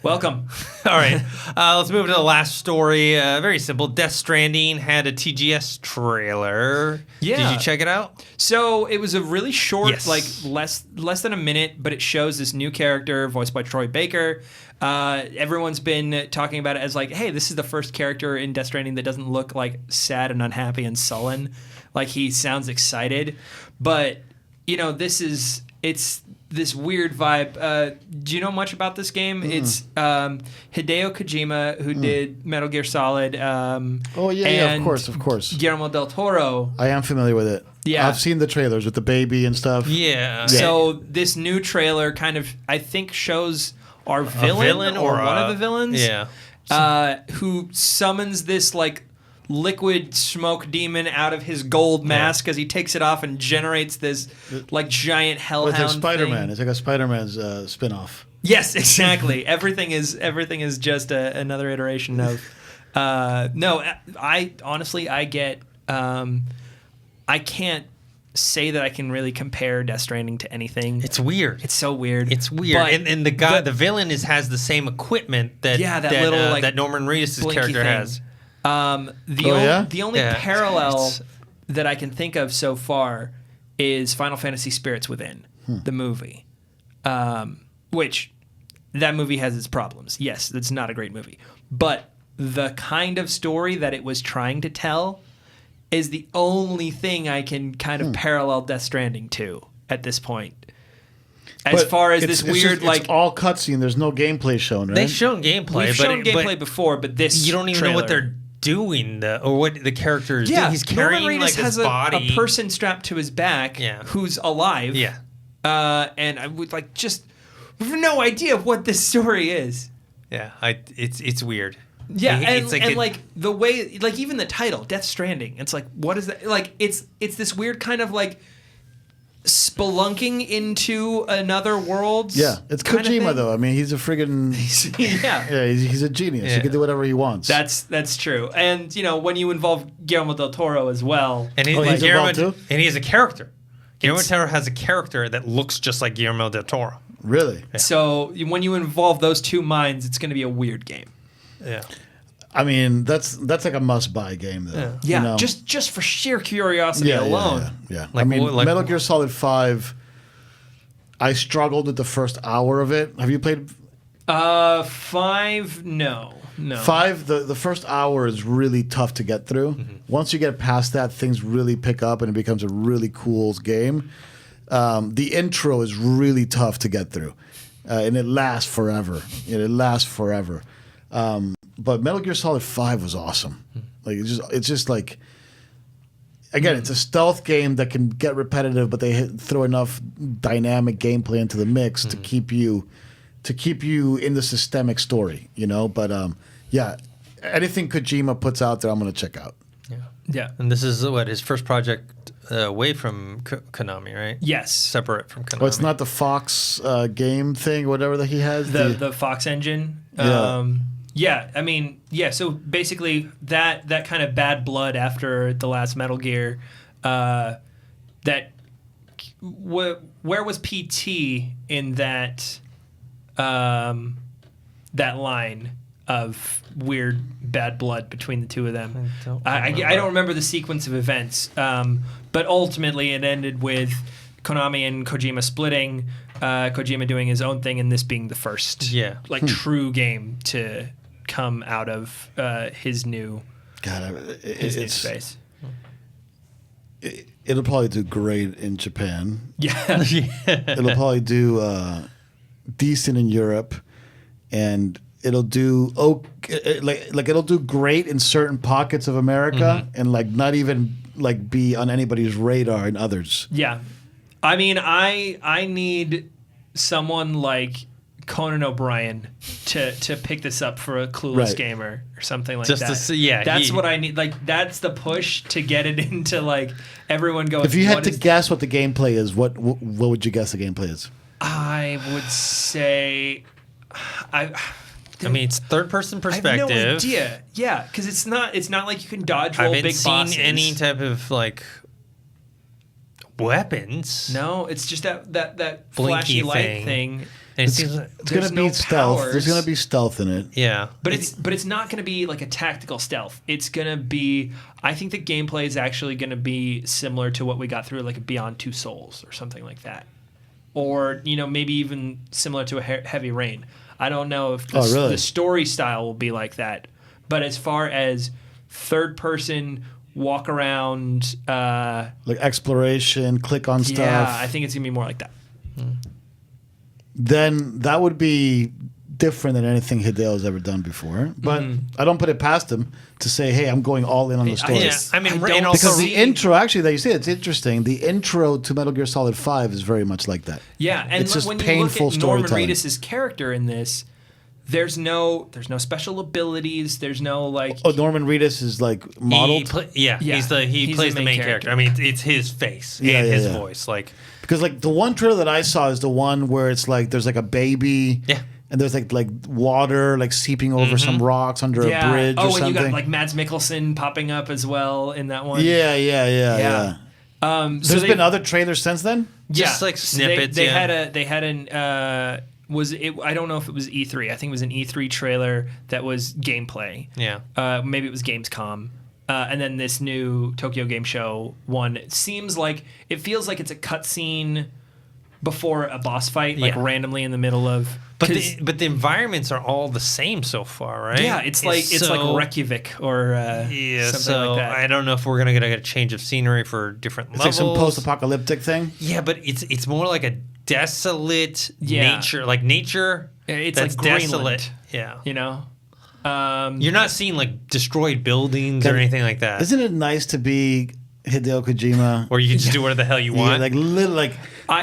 welcome. All right. Let's move to the last story. Very simple. Death Stranding had a TGS trailer. Yeah. Did you check it out? So it was a really short, Yes. like less than a minute, but it shows this new character voiced by Troy Baker. Everyone's been talking about it as like, hey, this is the first character in Death Stranding that doesn't look like sad and unhappy and sullen. Like he sounds excited, but it's this weird vibe. Do you know much about this game? It's Hideo Kojima who did Metal Gear Solid. Of course. Guillermo del Toro. I am familiar with it. Yeah. I've seen the trailers with the baby and stuff. Yeah. So this new trailer kind of, I think, shows our villain or one of the villains. Yeah. Who summons this like liquid smoke demon out of his gold mask as he takes it off and generates this like giant hellhound. It's like Spider-Man. thing. It's like a Spider-Man's spin-off. Yes, exactly. Everything is just another iteration of. No, I honestly I get. I can't say that I can really compare Death Stranding to anything. It's weird. It's so weird. It's weird. But And the guy, the villain, has the same equipment that little, like, that Norman Reedus' blinky character thing. has. The only Yeah. parallel that I can think of so far is Final Fantasy Spirits Within, the movie, which that movie has its problems. Yes, it's not a great movie, but the kind of story that it was trying to tell is the only thing I can kind of parallel Death Stranding to at this point. As But far as it's- this it's weird, just- it's like all cutscene. There's no gameplay shown, right? They've shown gameplay. we've but shown gameplay but before, but this you don't even know what trailer- they're doing, or what the character is Yeah, doing. He's carrying Norman Reedus like has his body. a person strapped to his back who's alive. Yeah. And I would like just we have no idea what this story is. Yeah. It's weird. Yeah, It's and the way, like even the title, Death Stranding. It's like, what is that? Like it's this weird kind of like spelunking into another world. Yeah, it's Kojima though. I mean, he's a friggin' yeah. He's a genius. Yeah. He can do whatever he wants. That's true. And when you involve Guillermo del Toro as well, And he's Guillermo, involved too? and he has a character. Guillermo del Toro has a character that looks just like Guillermo del Toro. Really. so when you involve those two minds, it's going to be a weird game. Yeah. I mean, that's like a must-buy game though. Yeah, You know? just for sheer curiosity alone. Yeah. Like, I mean, like- Metal Gear Solid 5. I struggled with the first hour of it. Have you played 5? No. 5? The first hour is really tough to get through. Once you get past that, things really pick up and it becomes a really cool game. The intro is really tough to get through, and it lasts forever. But Metal Gear Solid 5 was awesome. Like it's just like, again, it's a stealth game that can get repetitive, but they throw enough dynamic gameplay into the mix to keep you in the systemic story, But anything Kojima puts out there, I'm gonna check out. Yeah. And this is his first project away from Konami, right? Yes. Separate from Konami. Oh, it's not the Fox game thing, whatever that he has. The Fox engine. Yeah. I mean, so basically that kind of bad blood after the last Metal Gear, where was PT in that that line of weird bad blood between the two of them? I don't remember the sequence of events, but ultimately it ended with Konami and Kojima splitting, Kojima doing his own thing, and this being the first true game to come out of his new space. It'll probably do great in Japan. Yeah. It'll probably do decent in Europe, and it'll do it'll do great in certain pockets of America, and not even be on anybody's radar in others. Yeah. I mean, I need someone like Conan O'Brien to pick this up for a clueless gamer or something like Just that. to see, yeah, that's what I need. Like, that's the push to get it into like everyone going. If you had to guess what the gameplay is, what would you guess the gameplay is? I would say, I mean, it's third-person perspective. I have no idea. Yeah, because it's not like you can dodge roll big bosses. I haven't seen any type of like weapons. No, it's just that flashy light thing. And it seems like it's going to be stealth. Powers. There's going to be stealth in it. Yeah, but it's not going to be like a tactical stealth. It's going to be. I think the gameplay is actually going to be similar to what we got through like Beyond Two Souls or something like that, or maybe even similar to a Heavy Rain. I don't know if the story style will be like that, but as far as third person walk around, like exploration, click on stuff. Yeah, I think it's gonna be more like that. Then that would be different than anything Hideo's ever done before. But I don't put it past him to say, "Hey, I'm going all in on the story." Yeah, I mean, because the intro, actually, that you say, it's interesting. The intro to Metal Gear Solid 5 is very much like that. Yeah, and it's just when painful you look at Norman storytelling. Reedus' character in this, there's no special abilities. There's no like. Oh, Norman Reedus is like modeled. He plays the main character. I mean, it's his face and his voice, like. Because like the one trailer that I saw is the one where it's like there's like a baby. Yeah. And there's like water like seeping over some rocks under a bridge or something. And you got like Mads Mikkelsen popping up as well in that one. Yeah. There's been other trailers since then? Just like snippets. They had an I don't know if it was E3. I think it was an E3 trailer that was gameplay. Yeah. Maybe it was Gamescom. And then this new Tokyo Game Show one it feels like it's a cutscene before a boss fight, like randomly in the middle of. But the environments are all the same so far, right? Yeah, it's like Reykjavik or something like that. I don't know if we're gonna get a change of scenery for different levels. Like some post-apocalyptic thing. Yeah, but it's more like a desolate nature, like nature. It's that's like desolate. Greenland, Yeah, you're not seeing like destroyed buildings or anything like that. Isn't it nice to be Hideo Kojima? Or you can just do whatever the hell you want.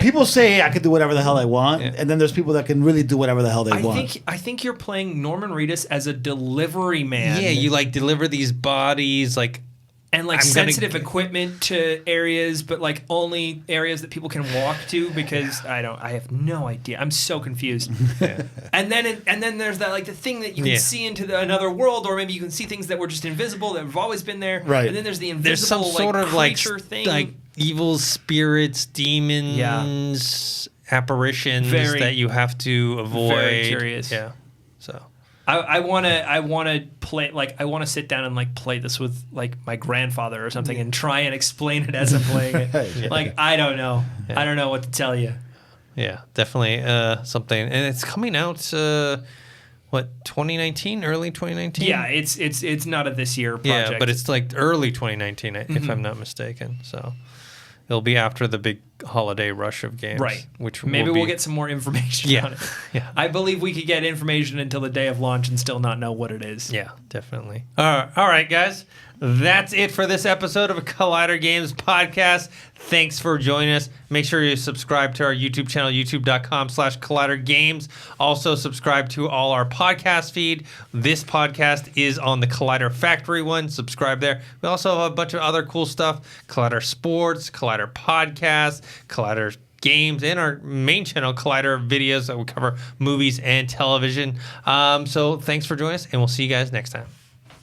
People say, "Hey, I can do whatever the hell I want," and then there's people that can really do whatever the hell they want. I think you're playing Norman Reedus as a delivery man. Yeah, you like deliver these bodies like. And like sensitive equipment to areas, but like only areas that people can walk to because I have no idea. I'm so confused. And then there's that like the thing that you can see into another world, or maybe you can see things that were just invisible that have always been there. Right. And then there's the invisible there's some sort of creature thing, like evil spirits, demons, apparitions that you have to avoid. Very curious. Yeah. So. I want to play like I want to sit down and like play this with like my grandfather or something and try and explain it as I'm playing it. Like I don't know. Yeah. I don't know what to tell you. Yeah, definitely something, and it's coming out 2019, early 2019. Yeah, it's not a this year project. Yeah, but it's like early 2019 if I'm not mistaken. So it'll be after the big holiday rush of games. Right. Which maybe we'll get some more information on it. Yeah. I believe we could get information until the day of launch and still not know what it is. Yeah, definitely. All right, guys. That's it for this episode of Collider Games Podcast. Thanks for joining us. Make sure you subscribe to our YouTube channel, youtube.com/ColliderGames. Also, subscribe to all our podcast feed. This podcast is on the Collider Factory one. Subscribe there. We also have a bunch of other cool stuff. Collider Sports, Collider Podcast, Collider Games, and our main channel, Collider Videos, that will cover movies and television. So thanks for joining us, and we'll see you guys next time.